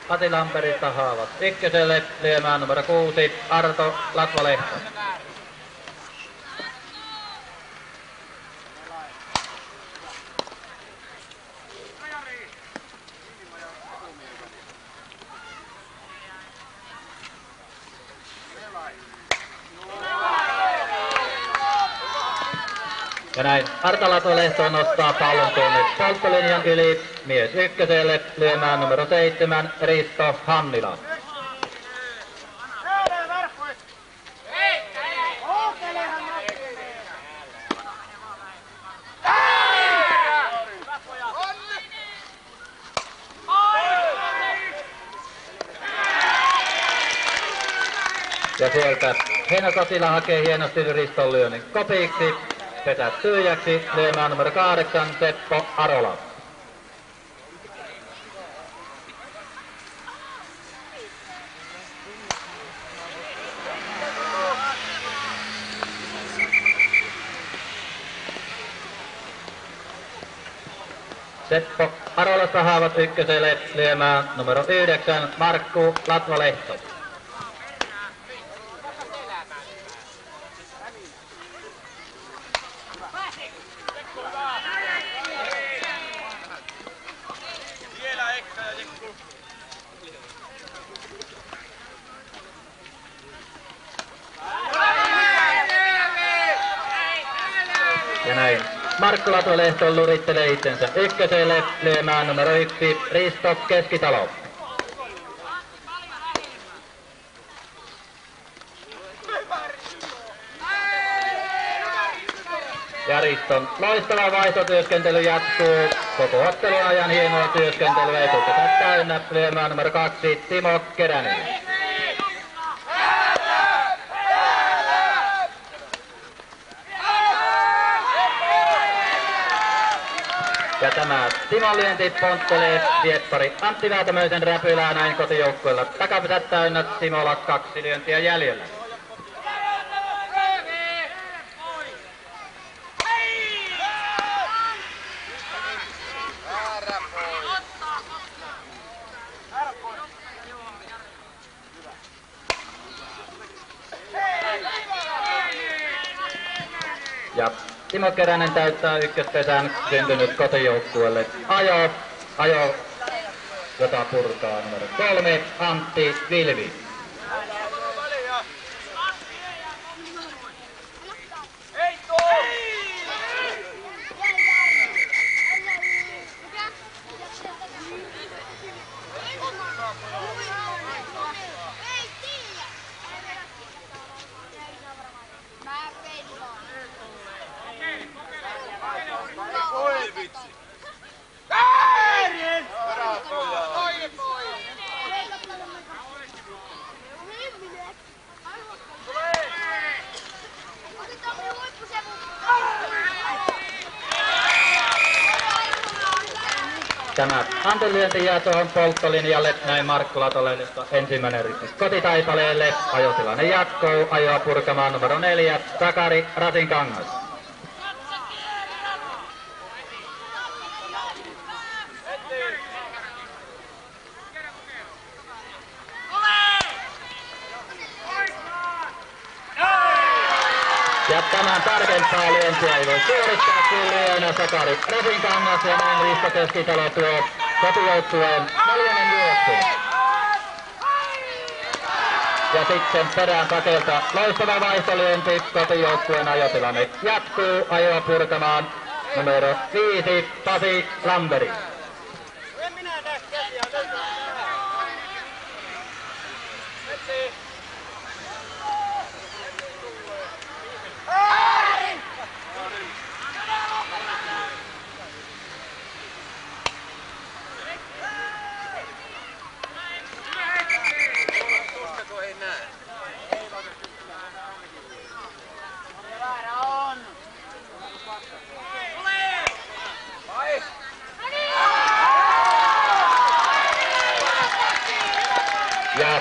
Pasi Lamberi tahaavat ykköselle, lyömään numero 6 Arto Latvalehto. Ja näin Arto Latvalehto nostaa pallon tuonne polttolinjan yli. Mies ykköselle, lyömään numero 7 Risto Hannila. Ja sieltä Heino Kotila hakee hienosti Riston lyönnin kopiksi. Pesä tyhjäksi, lyömään numero 8 Seppo Arola. Seppo Arola sahaavat ykköselle, lyömään numero 9 Markku Latvalehto. Ja näin Markku Latvalehto lurittelee itsensä ykköselle, lyömään numero 1 Risto Keskitalo. Ja Riston loistava vaihtotyöskentely jatkuu. Koko ottelun ajan hienoa työskentelyä, etukäteen täynnä, lyömään numero 2 Timo Keränen. Ja tämä Timon lyönti ponttelee vieppari Antti Väätämöisen räpylää näin kotijoukkueella. Takapisät täynnä, Timolla 2 lyöntiä jäljellä. Ja Timo Keränen täyttää ykköspesän syntynyt kotijoukkueelle. Ajo, jota purkaa numero 3, Antti Vilvi. Tämä Antin lyönti jää tuohon polttolinjalle, näin Markku Latolelista ensimmäinen risti kotitaipaleelle. Ajotilanne jatkuu, ajoa purkamaan numero 4, Sakari Rasinkangas. Ja tämän tarkempaa lyöntiä ei voi suorittaa, kun lyönä Sakari Rasinkangas ja näin Risto Keskitalo tuo kotijoukkueen 4. juoksun. Ja sitten perään takelta loistava vaihtolyönti, kotijoukkueen ajotilanne jatkuu, ajoa purkamaan numero 5, Pasi Lamberi. Ja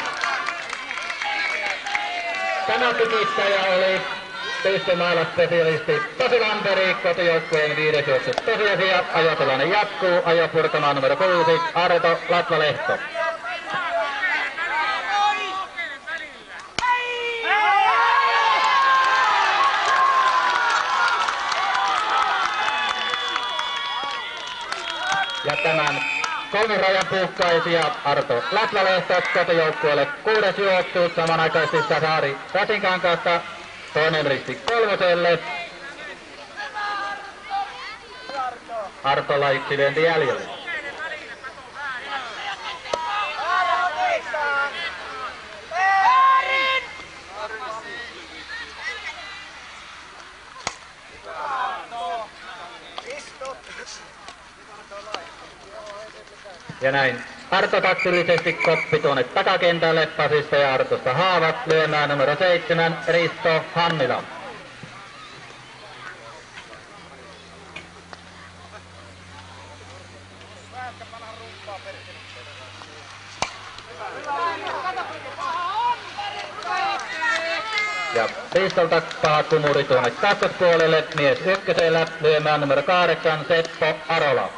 tämä pikittäjä oli pistemäärä-spesialisti Pasi Lamberi, kotijoukkueen 5. juoksu. Tosiasia, ajotilanne jatkuu, ajo purkamaan numero 6, Arto Latvalehto. Ja tämän 3 rajan puhkaisia Arto Latvalehto kotijoukkueelle 6. juoksu, samanaikaisesti Sakari Rasinkankaasta toinen risti 3. Artolla 1 lyönti jäljellä. Ja näin Arto taktillisesti koppi tuonne takakentälle, Pasista ja Artosta haavat lyömään numero 7, Risto Hannila. Ja Ristolta paha kumuri tuonne kakkospuolelle, mies ykkösellä lyömään numero 8, Seppo Arola.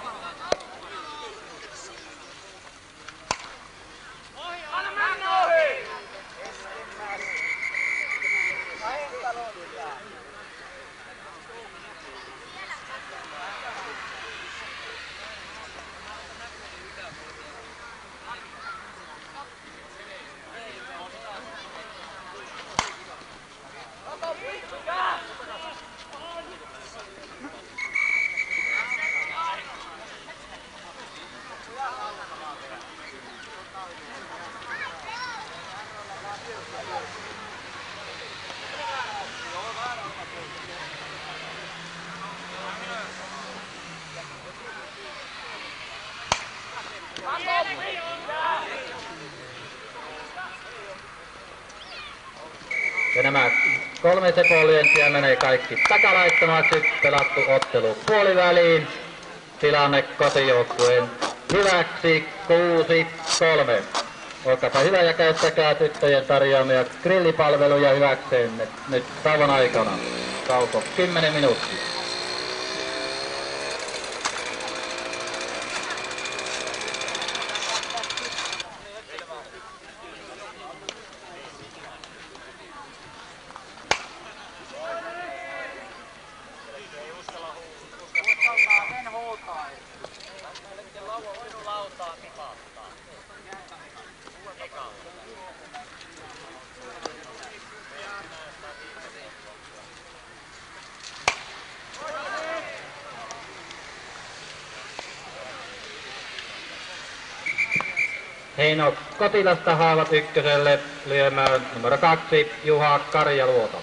Ja nämä 3 sepolyöntiä menee kaikki takalaittomaksi, pelattu ottelu puoliväliin. tilanne kotijoukkueen hyväksi 6-3. Olkaapa hyvä ja käyttäkää tyttöjen tarjoamia grillipalveluja hyväkseen nyt tauon aikana. Tauko 10 minuuttia. Heino Kotilasta haavat ykköselle lyömään numero 2 Juha Karjaluoto.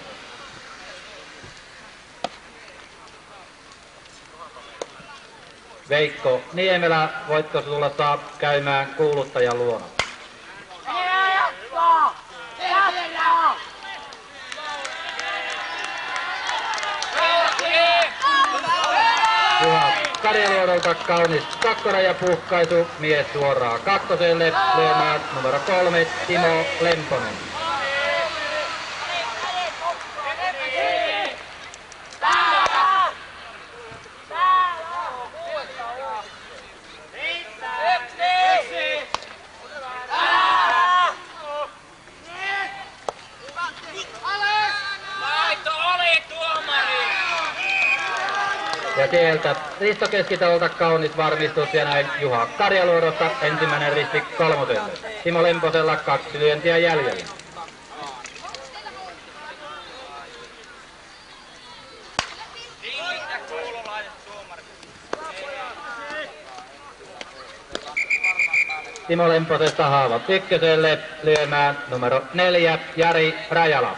Veikko Niemelä, voitko tulla käymään kuuluttajan luona? Juha Karjaluodolta kaunis kakkorajapuhkaisu, mies suoraan kakkoselle lyömään numero 3 Timo Lemponen. Ja sieltä Risto Keskitolta kaunis varmistus ja näin Juha Karjaluodosta ensimmäinen risti kolmoselle. Timo Lemposella 2 lyöntiä jäljellä. Timo Lemposesta haavat ykköselle lyömään numero 4 Jari Rajala.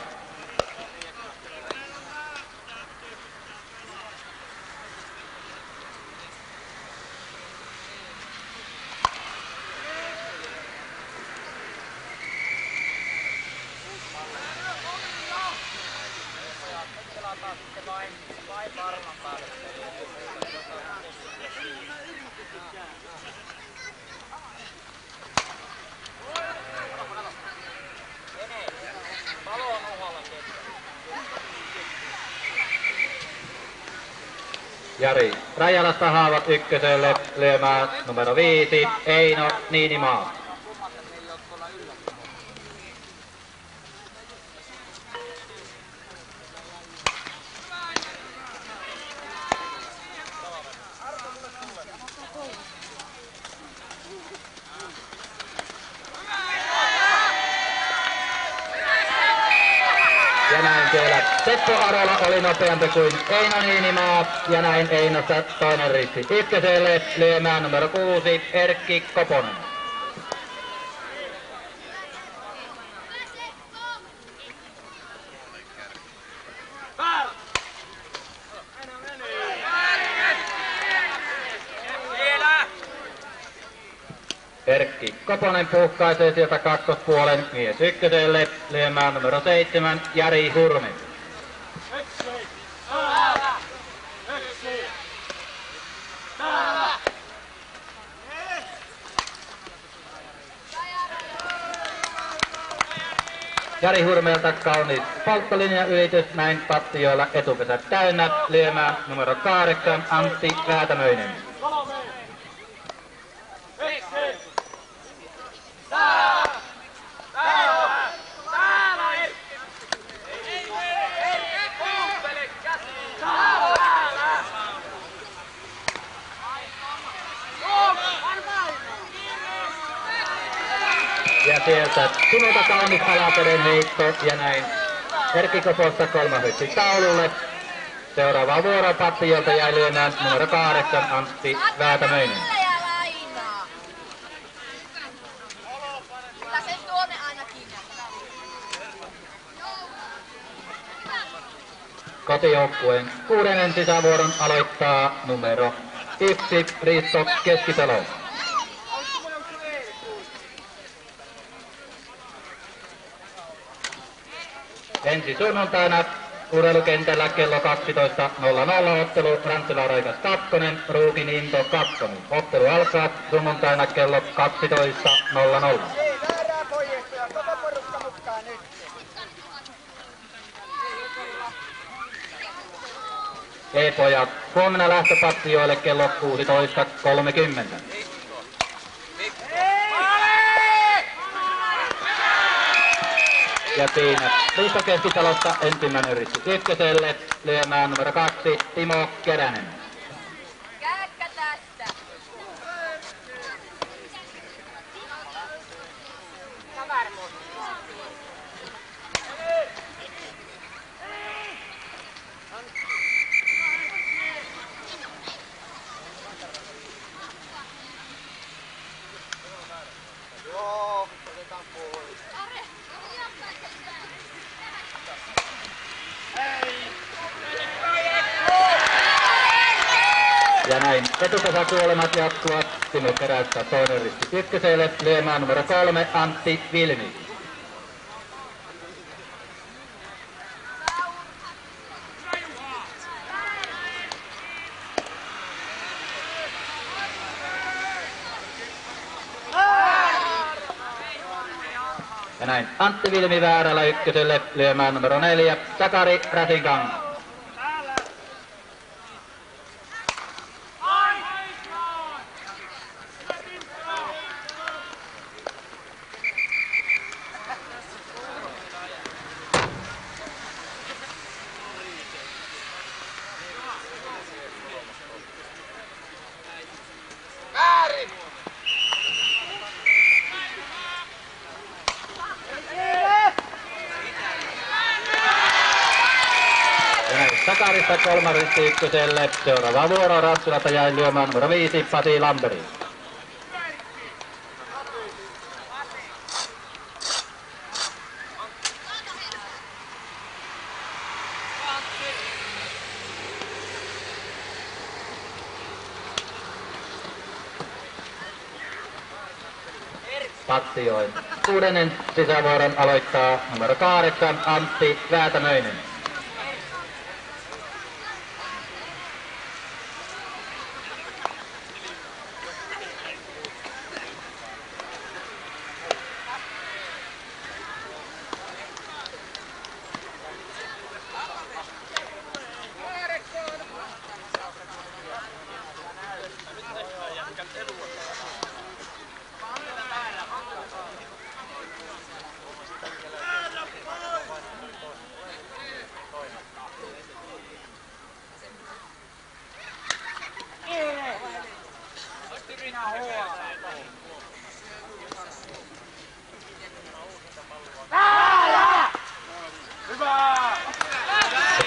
Jari Rajalasta haavat ykköselle lyömään numero 5 Eino Niinimaa. Ja näin siellä Seppo Arola oli nopeampi kuin Eino Niinimaa ja näin Einosta toinen risti. Ykköselle lyömään numero 6 Erkki Koponen. Erkki Koponen puhkaisee sieltä kakkospuolen mies ykköselle lyömään numero 7 Jari Hurme. Jari Hurmeelta kaunis polttolinjan ylitys, näin Pattioilla etupesä täynnä lyömään numero 8 Antti Räätämöinen. Ja sieltä Timolta kaunis alakäden heitto ja näin Erkki Koposta kolmanneksi taululle. Seuraava vuoro Pattiolta jäi lyömään numero 8 Antti Väätämöinen. Kotijoukkueen 6. sisävuoron aloittaa numero 1 Risto Keskitalo. Ensi sunnuntaina Urheilukentällä kello 12.00 ottelu Rantsila Raikas 2, Ruukin Into 2. Ottelu alkaa sunnuntaina kello 12.00. Ei väärää pojista, koko porukka mukaan nyt. E-pojat, huomenna lähtöpatsioille kello 16.30. Ja siinä Liisa Keskitalosta ensimmäinen yritys ykköselle, lyömään numero 2 Timo Keränen. Kääkkä tästä. Joo, otetaan pois. Ja näin etupesäkuolemat jatkuvat. Timo Kerästä toinen yritys ykköselle, lyömään numero 3 Antti Vilmi. Ja näin Antti Vilmi väärällä ykköselle, lyömään numero 4 Sakari Rasinkan. Väärin! Ja näin Sakarista kolmas yritys ykköselle, seuraava vuoro Rantsilalta jäi lyömään numero 5 Pasi Lamberi. Patsioin. Kuudennen sisävuoron aloittaa numero 8 Antti Väätämöinen.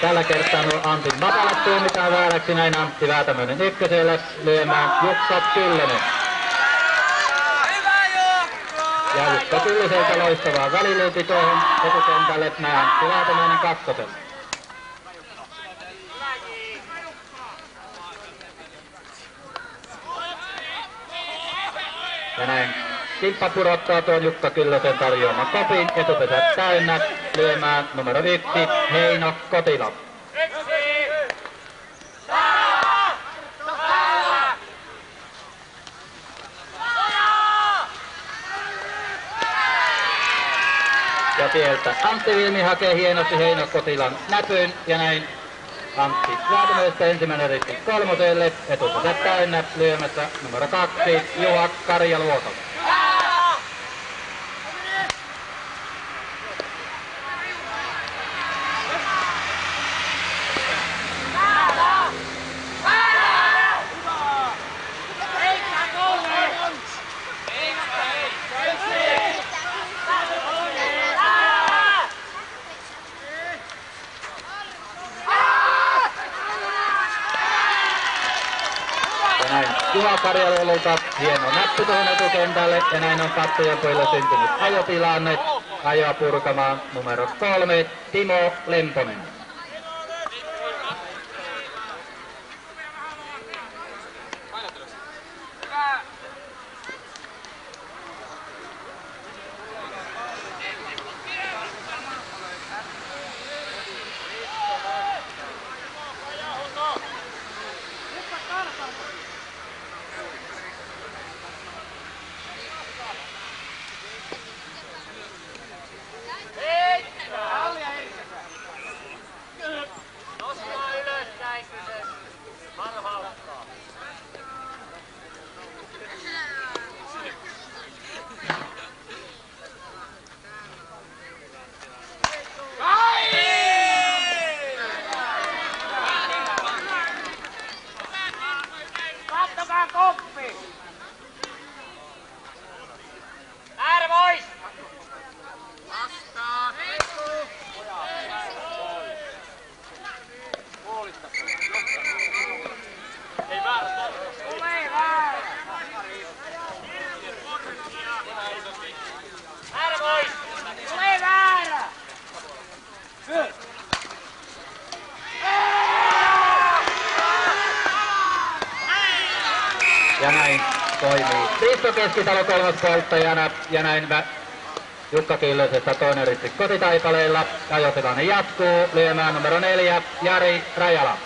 Tällä kertaa nuo Antin matalat tuomitaan vääräksi, näin Antti Väätämöinen ykköselle, lyömään Jukka Kyllönen. Ja Jukka Kylliseltä loistavaa välilyynti tuohon etukentälle, näin Antti Väätämöinen kakkoselle. Ja näin Kimppa pudottaa tuon Jukka Kyllösen tarjoaman kopin, etupesä täynnä, lyömään numero 1 Heino Kotila. Ja sieltä Antti Vilmi hakee hienosti Heino Kotilan näpyn ja näin Antti Väätämöistä ensimmäinen riski kolmoselle, etupesä täynnä, lyömässä numero 2 Juha Karjaluoto. Juha Karjaluolulta hieno näppy tuohon etukentälle ja näin on katsojan pojille syntynyt ajotilanne. Ajoa purkamaan numero 3 Timo Lemponen. Kattokaa koppi! Äärä pois! Vastaa! Ei väärä! Tulee väärä! Äärä pois! Tulee väärä! Ja näin toimii Risto Keskitalo kolmas polttajana ja näin Jukka Kyllösestä toinen risti kotitaipaleilla. Ajotilanne jatkuu lyömään numero 4 Jari Rajala.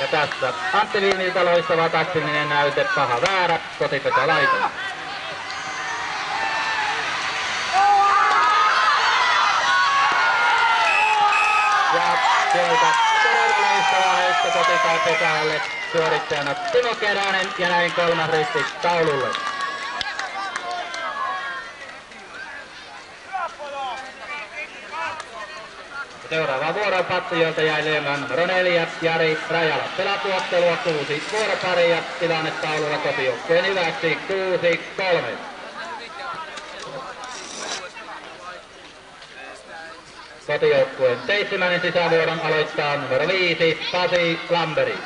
Ja tässä Antti Viiniltä loistava taktinen näyte, paha väärä, kotipesä laiton. Ja sieltä todella loistava heitto kotipesälle suorittajana Timo Keränen ja näin kolmas risti taululle. Seuraava vuoro Pattijoelta jäi lyömään numero 4 Jari Rajala. Pelattu ottelua 6 vuoroparia ja tilanne taululla kotijoukkueen hyväksi 6-3. Kotijoukkueen 7. sisävuoron aloittaa numero 5 Pasi Lamberi.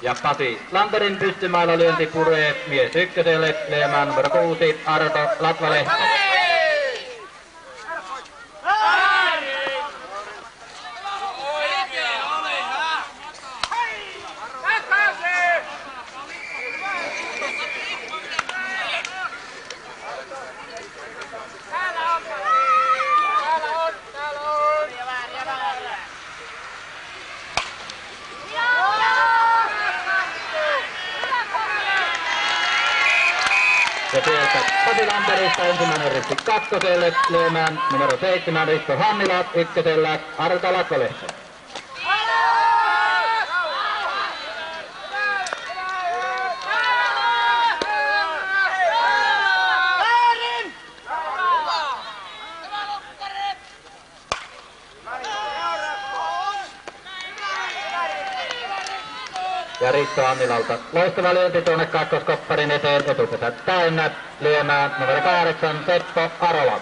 Ja Pasi Lamberin pystymailla lyönti puree mies ykköselle lyömään numero 6 Arto Latvalehto. Ja sieltä Pasi Lamberista ensimmäinen risti kakkoselle lyömään numero 7 Risto Hannila ykkösellä Arto Latvalehto. Ja Risto Hannilalta loistava lyönti tuonne kakkoskopparin eteen, etupesä täynnä lyömään numero 8 Seppo Arola.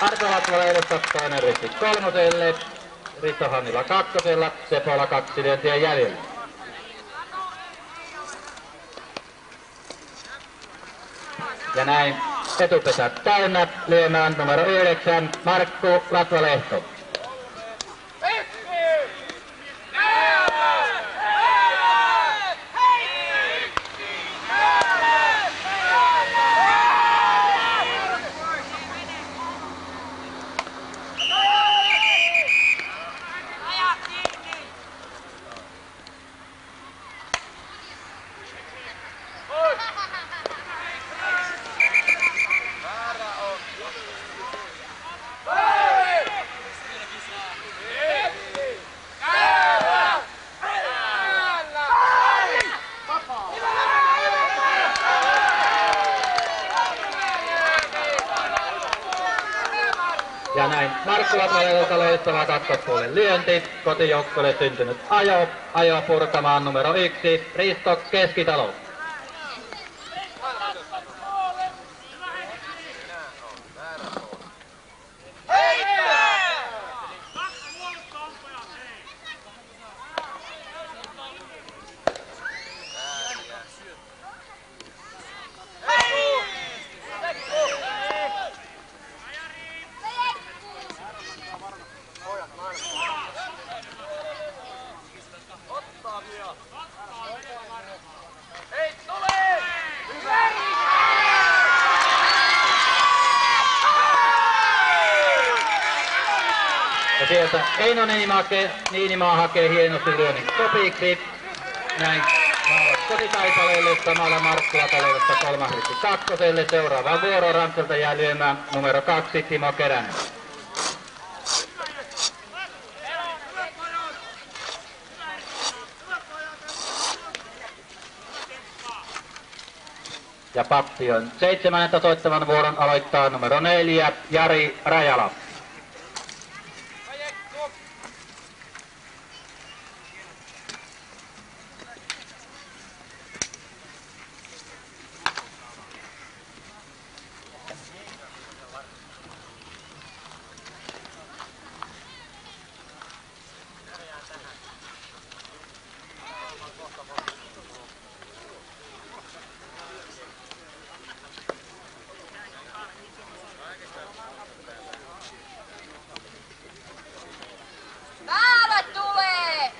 Arto Latvalehdosta toinen risti kolmoselle, Risto Hannila kakkosella, Sepola 2 lyöntiä jäljellä. Ja näin etupesä täynnä lyömään numero 9 Markku Latvalehto. Ja näin Markkula Kalelta loistava kakkospuolen lyönti. Kotijoukkueelle syntynyt ajo purkamaan numero 1, Risto Keskitalo. Ja sieltä Eino Niinimaa hakee hienosti lyönnin kopiksi. Näin Kotitaipaleelle samalla Markkula Taloudesta 3-2. Seuraava vuoro Rantselta jää lyömään numero 2 Timo Keränen. Ja Pappion 7. soittavan vuoron aloittaa numero 4 Jari Rajala. Väärä tulee!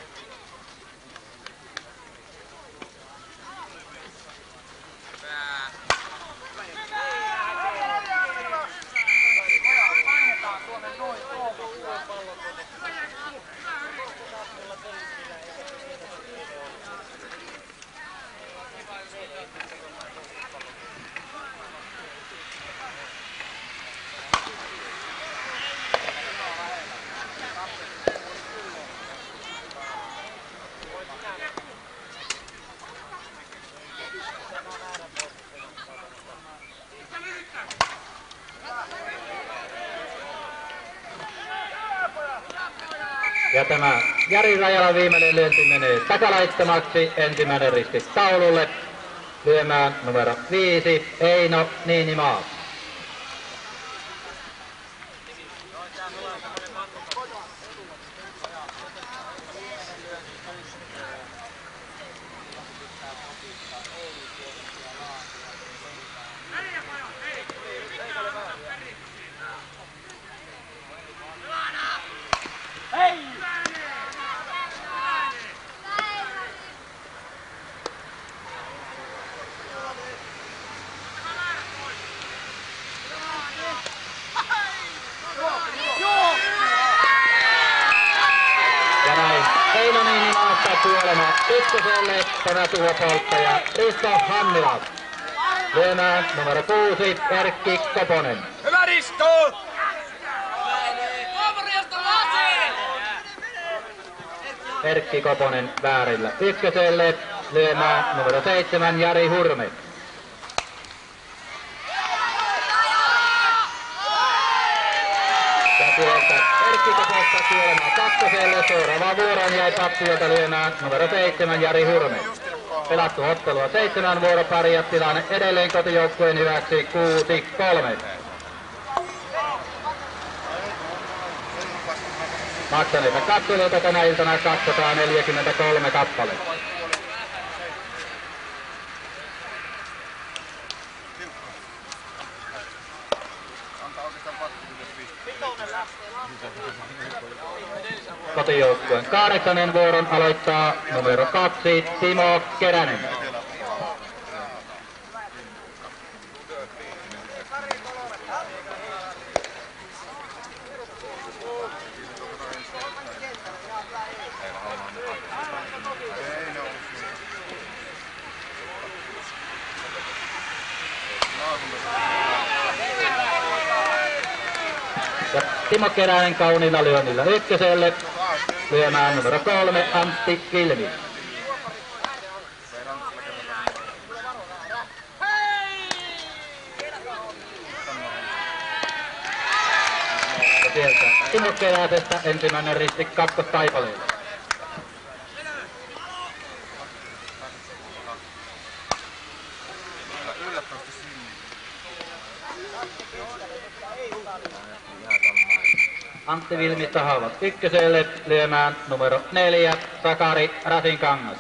Ja tämä Jari Rajalan viimeinen lyönti menee takalaittomaksi. Ensimmäinen risti taululle. Lyömään numero 5 Eino Niinimaa. Eino Niinimaasta kuolema ykköselle tämä tuhopolttaja Risto Hannila. Lyömään numero 6 Erkki Koponen. Hyvä Risto! Erkki Koponen väärillä ykköselle. Lyömään numero 7 Jari Hurme. Ja sieltä Erkki Koposta kuolema kakkoselle. Seuraavaan vuoroon jäi Pappiolta lyömään numero 7 Jari Hurme. Pelattu ottelua 7 vuoroparia, tilanne edelleen kotijoukkueen hyväksi 6-3. Maksaneita katselijoita tänä iltana 243 kappaletta. Kotijoukkueen 8. vuoron aloittaa numero 2 Timo Keränen. Ja Timo Keränen kauniilla lyönnillä ykköselle. Lyömään numero 3 Antti Kilmi. sieltä Timo Keräsestä ensimmäinen risti kakkostaipaleelle. Antti Vilmistä haavat ykköselle lyömään numero 4, Sakari Rasinkangas.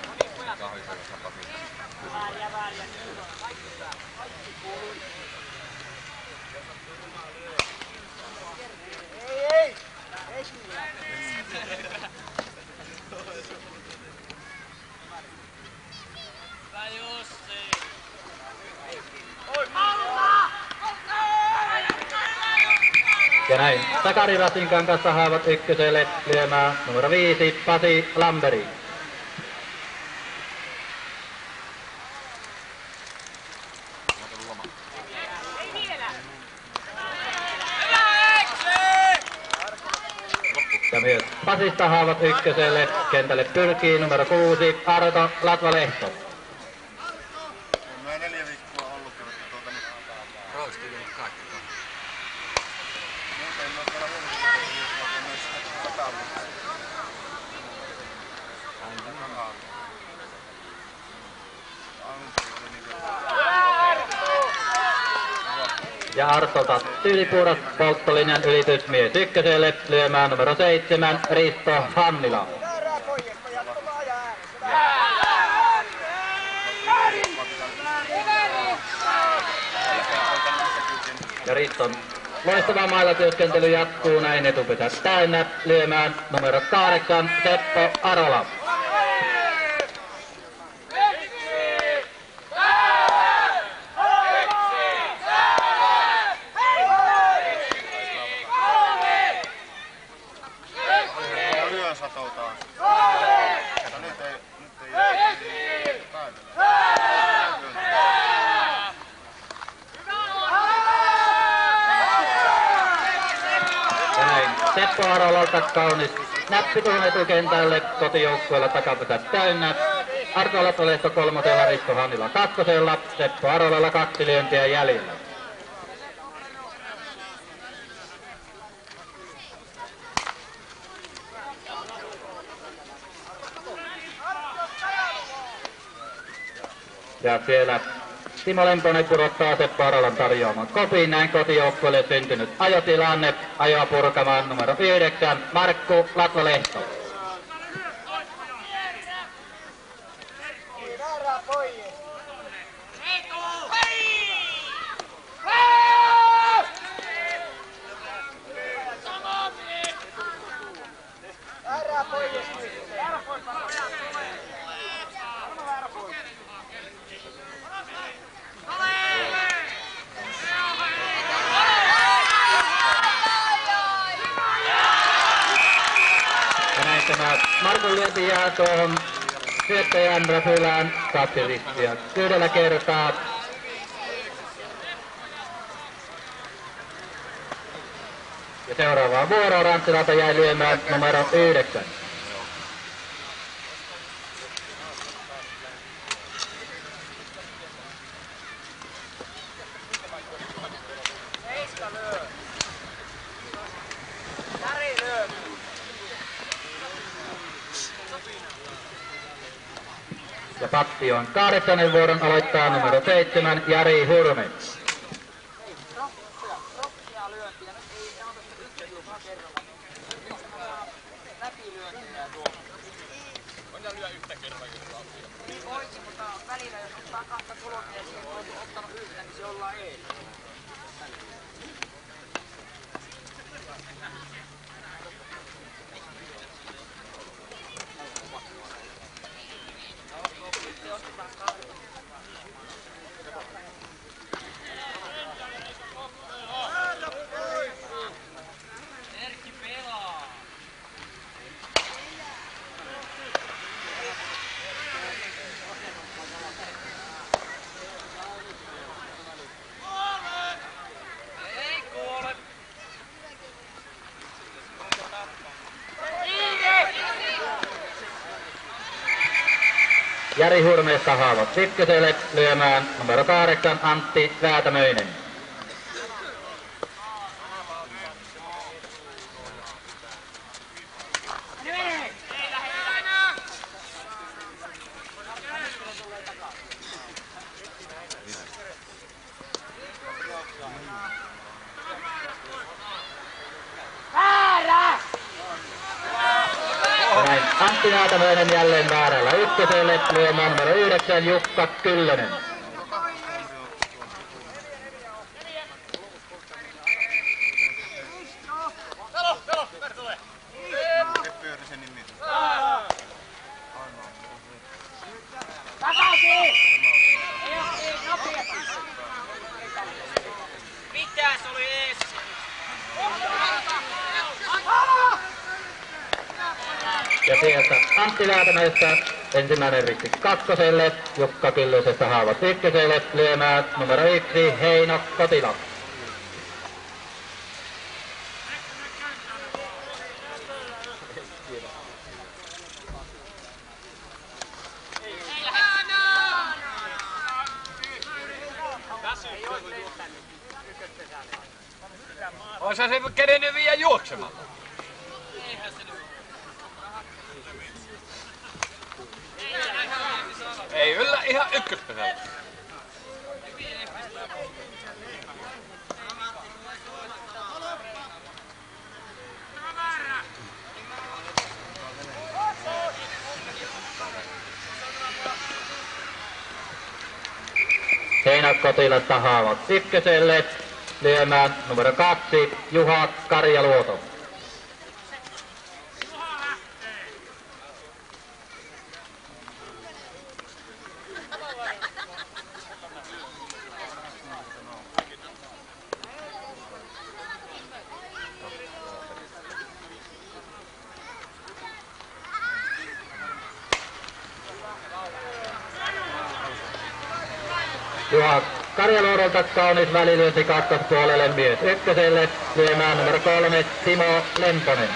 Ja näin Sakari Rasinkangas haavat ykköselle lyömään numero 5, Pasi Lamberi. Ja myös Pasista haavat ykköselle kentälle pyrkii numero 6, Arto Latvalehto. Mä 4 viikkoa ollut, mutta nyt roistunut kaikki. Muuten en ole vielä huomioon, myös takavuutta. Ja Artolta tyylipuhdas polttolinjan ylitysmies ykköselle lyömään numero 7, Risto Hannila. Ja Riston loistava mailatyöskentely jatkuu näin etupesä täynnä lyömään numero 8, Seppo Arola. Seppo Arolalta kaunis näppi tuohon etukentälle, kotijoukkueella takapesä täynnä. Arto Latvalehto 3, Risto Hannila 2, Seppo Arolalla 2 lyöntiä jäljellä. Ja siellä Timo Lemponen pudottaa Seppo Arolan tarjoaman kopin, näin kotijoukkueelle syntynyt ajotilanne, ajoa purkamaan numero 9, Markku Latvalehto. Tämä Markun lyönti jää tuohon syöttäjän räpylään 2 ristiä 6 kertaa. Ja seuraavaan vuoroon Ranttilalta jäi lyömään numero 9. Ja patti on 8. vuoron aloittaa numero 7, Jari Hurme. Jari Hurmeesta haavot ykköselle lyömään numero 8, Antti Väätämöinen. Antti Naatamoinen jälleen väärällä ykköselle, lyömään numero 9 Jukka Kyllönen. Mitäs oli ees? Ja sieltä Antti Naatamoista ensimmäinen risti kakkoselle, Jukka Kyllösestä haavat ykköselle, lyömään numero 1 Heino Kotila. Oisa se kerennyt viiä juoksemalla. Ei yllä ihan ykköspesällä. Heino Kotilasta haavat ykköselle, lyömään numero 2 Juha Karjaluoto. Juha Karjaluodolta kaunis välilyönti kakkospuolelle mies ykköselle, lyömään numero 3 Timo Lemponen.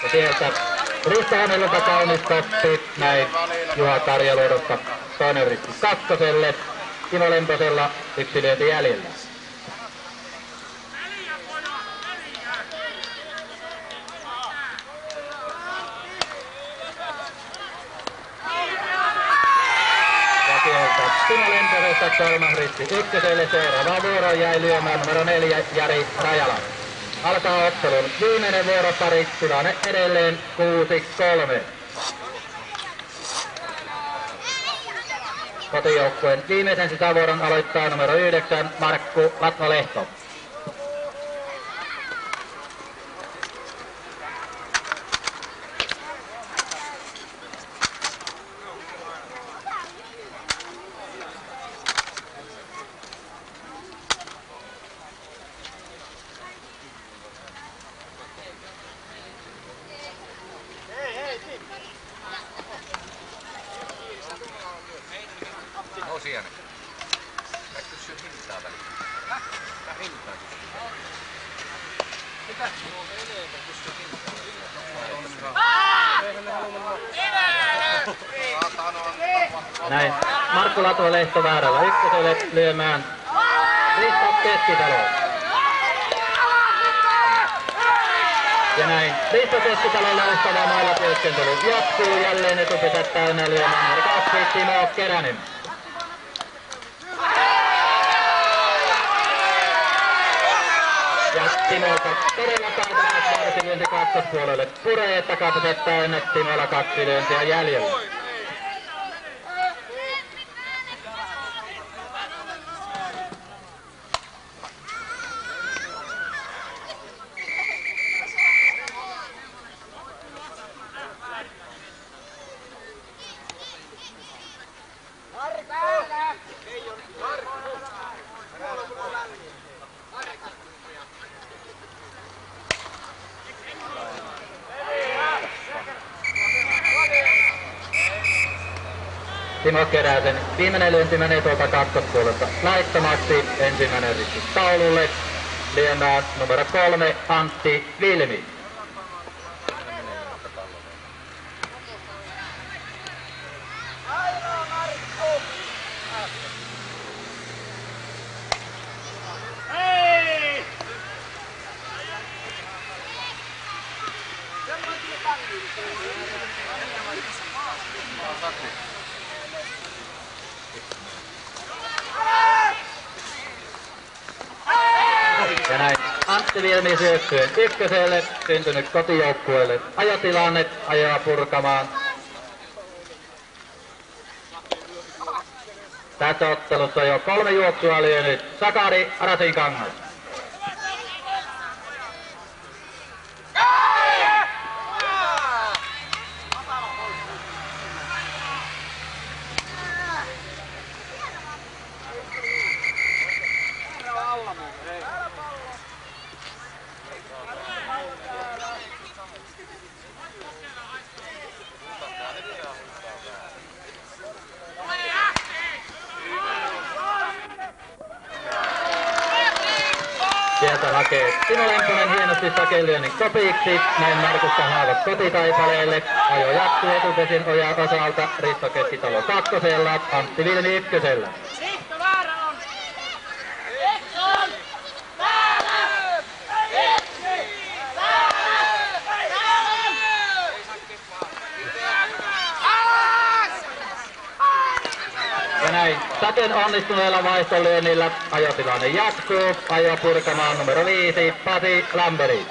Ja sieltä Risto Hanelulta kaunis koppi, näin Juha Karjaluodolta toinen risti kakkoselle, Timo Lemposella yksi lyönti jäljellä. Ja sieltä Timo Lemposesta kolmas risti ykköselle, seuraava vuoro jäi lyömään numero 4 Jari Rajala. Alkaa ottelun viimeinen vuoropari, tilanne edelleen 6-3. Kotijoukkueen viimeisen sisävuoron aloittaa numero 9 Markku Latvalehto. Osianen. Mä kysyn hintaa välillä. Mitä hintaa kysyy? Mitä? Kysy hintaa. Näin Markku Latvalehto väärällä ykköselle, lyömään Risto Keskitalo. Ja näin Risto Keskitalon loistava mailla työskentely jatkuu, jälleen etupesä täynnä, lyömään numero 2 Timo Keränen. Ja Timolta todella taitakas varsilyönti kakkospuolelle puree, takapeset täynnä, Timolla 2 lyöntiä jäljellä. Timo Keräsen viimeinen lyönti menee tuolta kakkospuolelta laittomaksi, ensimmäinen risti taululle, lyömään numero 3 Antti Vilmi. Ja näin Antti Vilmi syöttyen ykköselle, syntynyt kotijoukkueelle ajotilanne, ajoa purkamaan. Tässä ottelussa jo 3 juoksua lyönyt Sakari Rasinkangas. Sieltä hakee Timo Lemponen hienosti sakelyönnin kopiksi, näin Markusta Haavat kotitaipaleelle. Ajo jatkuu etupesin osalta Risto Keskitalo kakkosella, Antti Vilmi ykkösellä. Ja näin Saken onnistuneella vaihtolyönnillä ajotilanne jatkuu. Ajo purkamaan numero 5, Pasi Lamberi.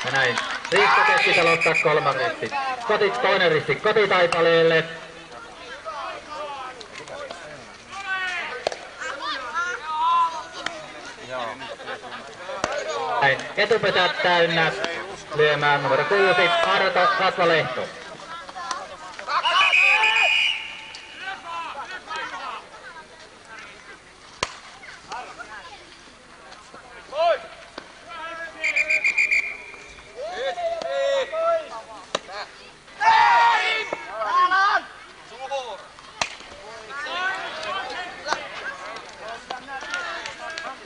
Ja näin Risto Keskitalo ottaa 3 risti. Toinen risti kotitaipaleelle. Näin etupesät täynnä lyömään numero 6 Arto Kasvalehto.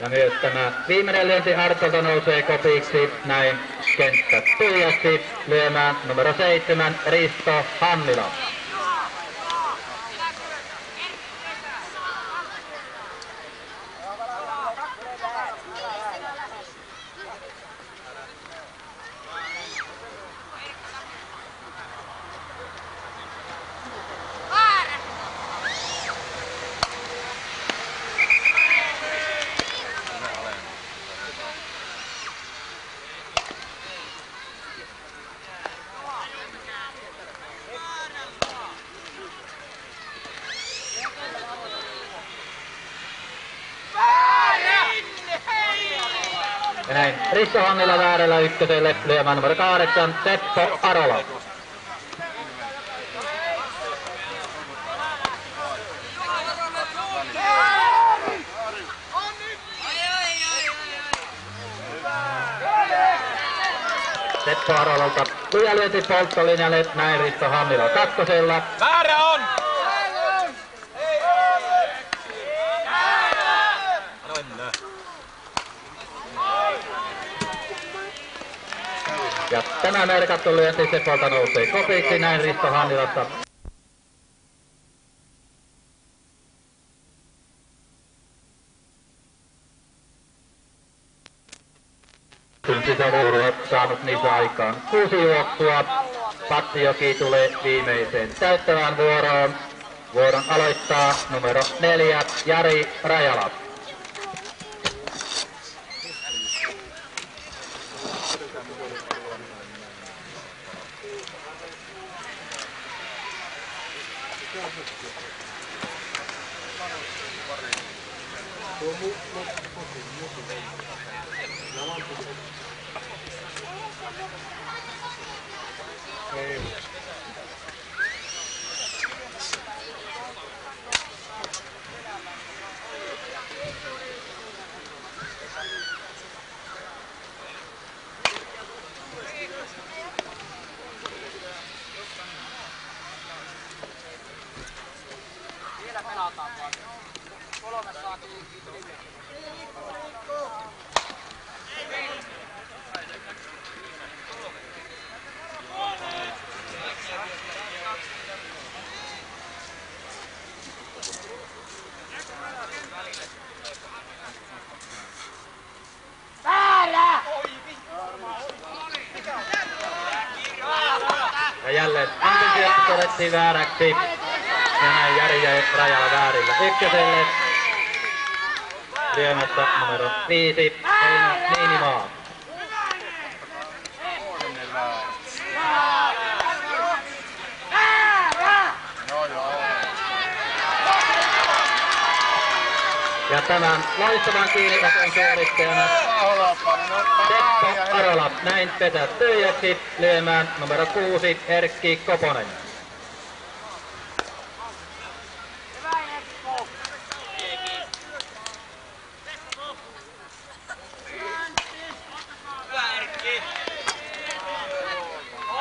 Ja myös tämä viimeinen lyönti Artolta nousee kopiksi, näin kenttä tuljasti lyömään numero 7 Risto Hannila. Ja näin Risto Hannila väärellä ykköselle lyömään numero 8 Seppo Arola. Seppo Arolalta lujalyönti polttolinjalle, näin Risto Hannila kakkosella. Väärä on! Ja tämä merkattu lyönti Seppolta nousee kopiksi, näin Risto Hannilasta. Sisävuoro on saanut niissä aikaan 6 juoksua. Pattijoki tulee viimeiseen täyttävään vuoroon. Vuoron aloittaa numero 4 Jari Rajala. pelataan vaan. 3 saatiin yli. Ja jälleen antensijoitus todettiin vääräksi. Ja näin Jari jäi rajalla väärillä ykköselle. Lyömässä numero 5, Eino Niinimaa. Ja tämän loistavan kiinniotton suorittajana Seppo Arola näin pesä tyhjäksi lyömään numero 6 Erkki Koponen.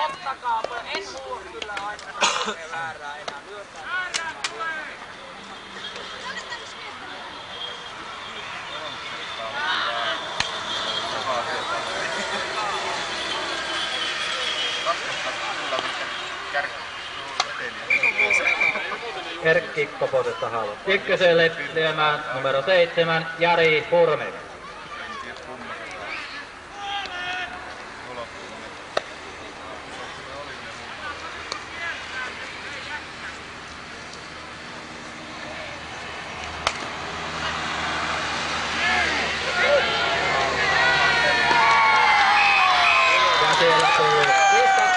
Ottakaapa, en huo kyllä aina väärää enää lyötään. Erkki Koposesta haluaa ykköselle lyömään numero 7 Jari Hurme.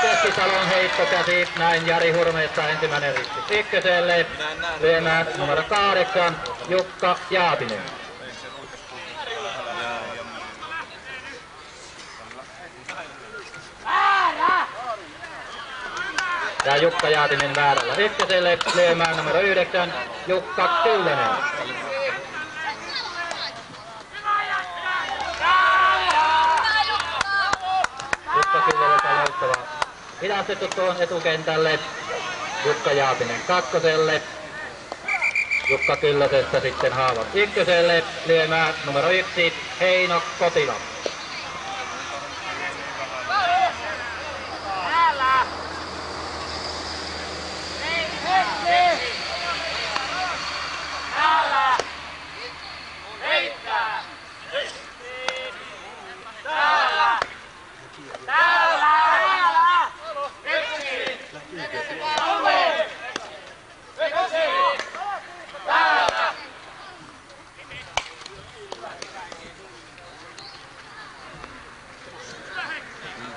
Keskitalon heittokäsi, näin Jari Hurmeesta ensimmäinen risti ykköselle, lyömään numero 8 Jukka Jaatinen. Ja Jukka Jaatinen väärällä ykköselle, lyömään numero 9 Jukka Kyllönen. Jukka Kyllöneltä loistavaa. Hidastettu tuon etukentälle, Jukka Jaatinen kakkoselle, Jukka Kyllösestä sitten haavat ykköselle, lyömään numero 1 Heino Kotila.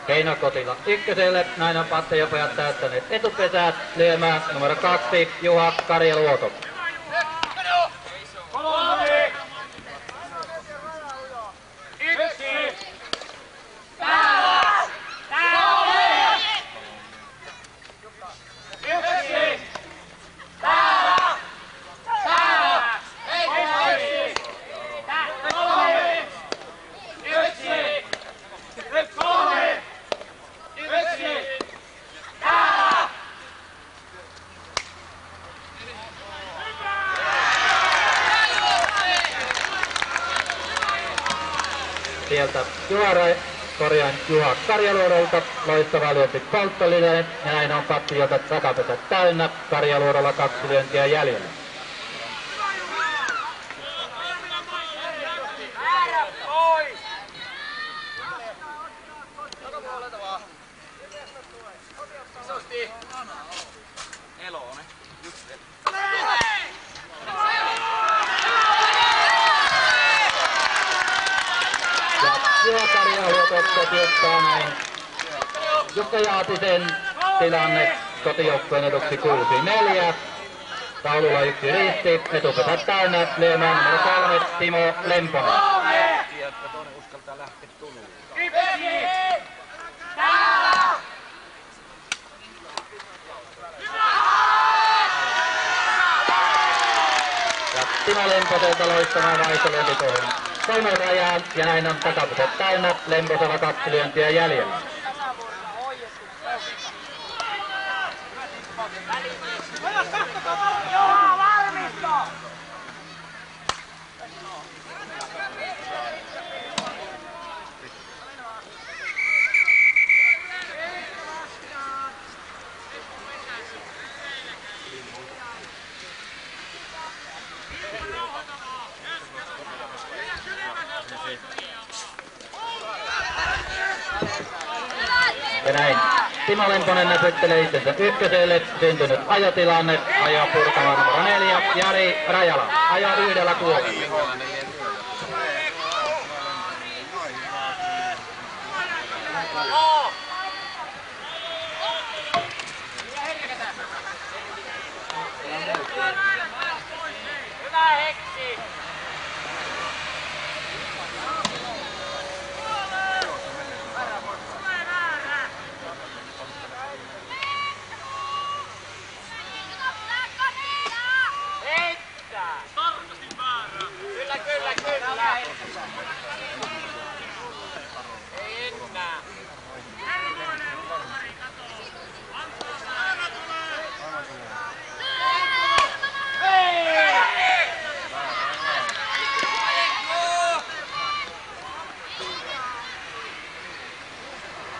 Heino Kotila ykköselle, näin on pattajopojat täyttäneet etupesät, lyömään numero 2 Juha Karjaluoto. Sieltä Juha Karjaluodolta loistava lyönti Polttolinen, ja näin on pattijoita takapesät täynnä, Karjaluodolla 2 lyöntiä jäljellä. Juha Karjaluoto kotiuttaa näin Jukka Jaatisen tilanne kotijoukkueen eduksi 6-4. Taululla 1 risti, etupesät täynnä, lyömään numero 3 Timo Lemponen. Ja Timo Lemposelta loistavaa vaihtolyönti tuohon kolmen rajaan, ja näin on takapuset täynnä, Lemposella 2 lyöntiä jäljellä. Joo, valmista! Ja näin. Timo Lemponen näpyttelee itsensä ykköselle. Syntynyt ajotilanne. Ajoa purkava numero 4. Jari Rajala. Ajoa 1.6. Hyvä Heksi! Heittää! Kyllä, kyllä, kyllä! Ei enää!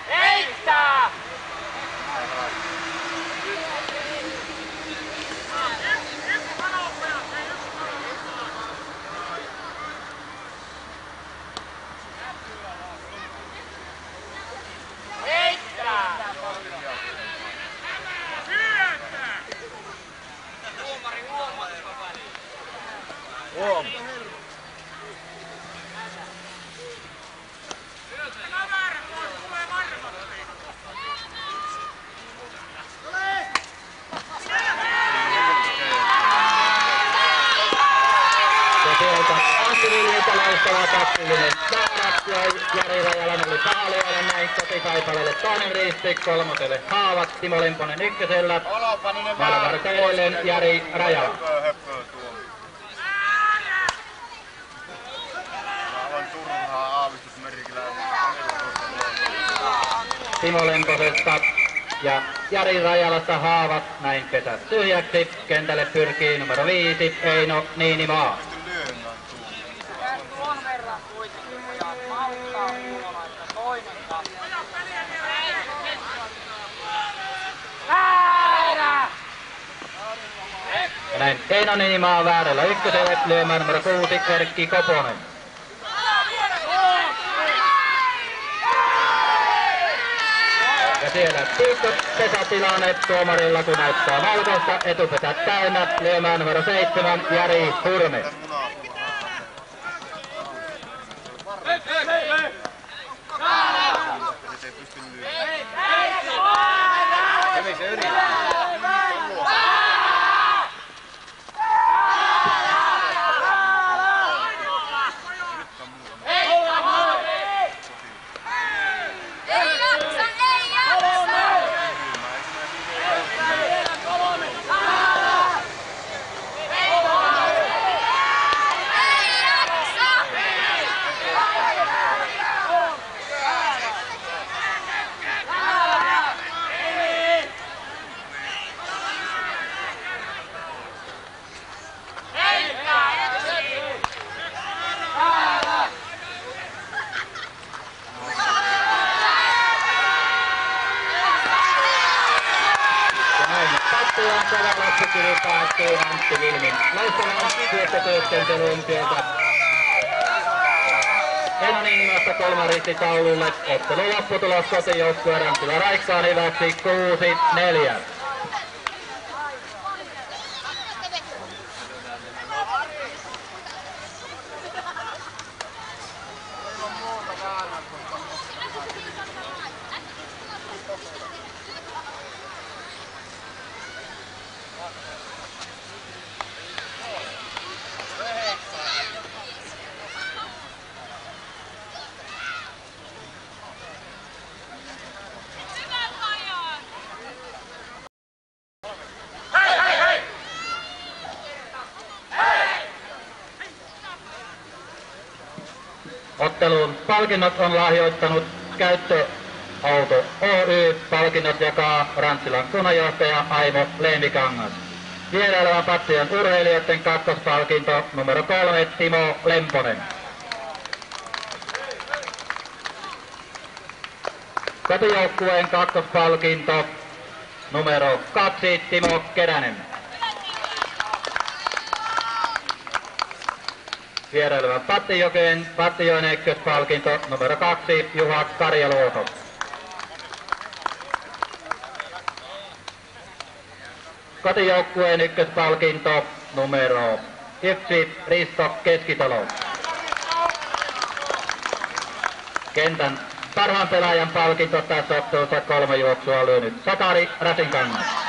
Heittää! Heittää! Tuomari huomatko väliin? Huom. Ja sieltä Antti Viljeltä loistava taktillinen väärä. Ja Jari Rajalan oli paha lyödä näin kotikaipaleelle toinen risti. Kolmoselle Haavat. Timo Lemponen ykkösellä. Malvarta edelleen Jari Rajala. Aivan turhaa aavistusmerkillä. Timo Lemposesta ja Jari Rajalasta Haavat. Näin pesät tyhjäksi. Kentälle pyrkii numero 5 Eino Niinimaa. Tuon verran kuitenkin pojat auttaa huomaa, että toinen kappi. Väärä! Ja näin Eino Niinimaa väärällä ykköselle lyömään numero 6 Erkki Koponen. Ja siellä pesätilanne tuomarilla kun näyttää valkoista, etupesät täynnä, lyömään numero 7 Jari Hurme. Loppukivi päättyy Antti Vilmin loistavaan syöttötyöskentelyyn sieltä Eino Niinimasta kolmaristitaululle. Ottelun lopputulos kotijoukkueen Rantsila Raikkaan hyväksi 6-4. Ottelun palkinnot on lahjoittanut Käyttöauto Oy. Palkinnot jakaa Rantsilan kunnanjohtaja Aimo Leemikangas. Vierailevan Patsion urheilijoiden kakkospalkinto numero 3 Timo Lemponen. Kotijoukkueen kakkospalkinto numero 2 Timo Keränen. Vierailevan Pattijoen ykköspalkinto numero 2 Juha Karjaluoto. Kotijoukkueen ykköspalkinto numero 1 Risto Keskitalo. Kentän parhaan pelaajan palkinto tässä ottelussa 3 juoksua lyönyt Sakari Rasinkangas.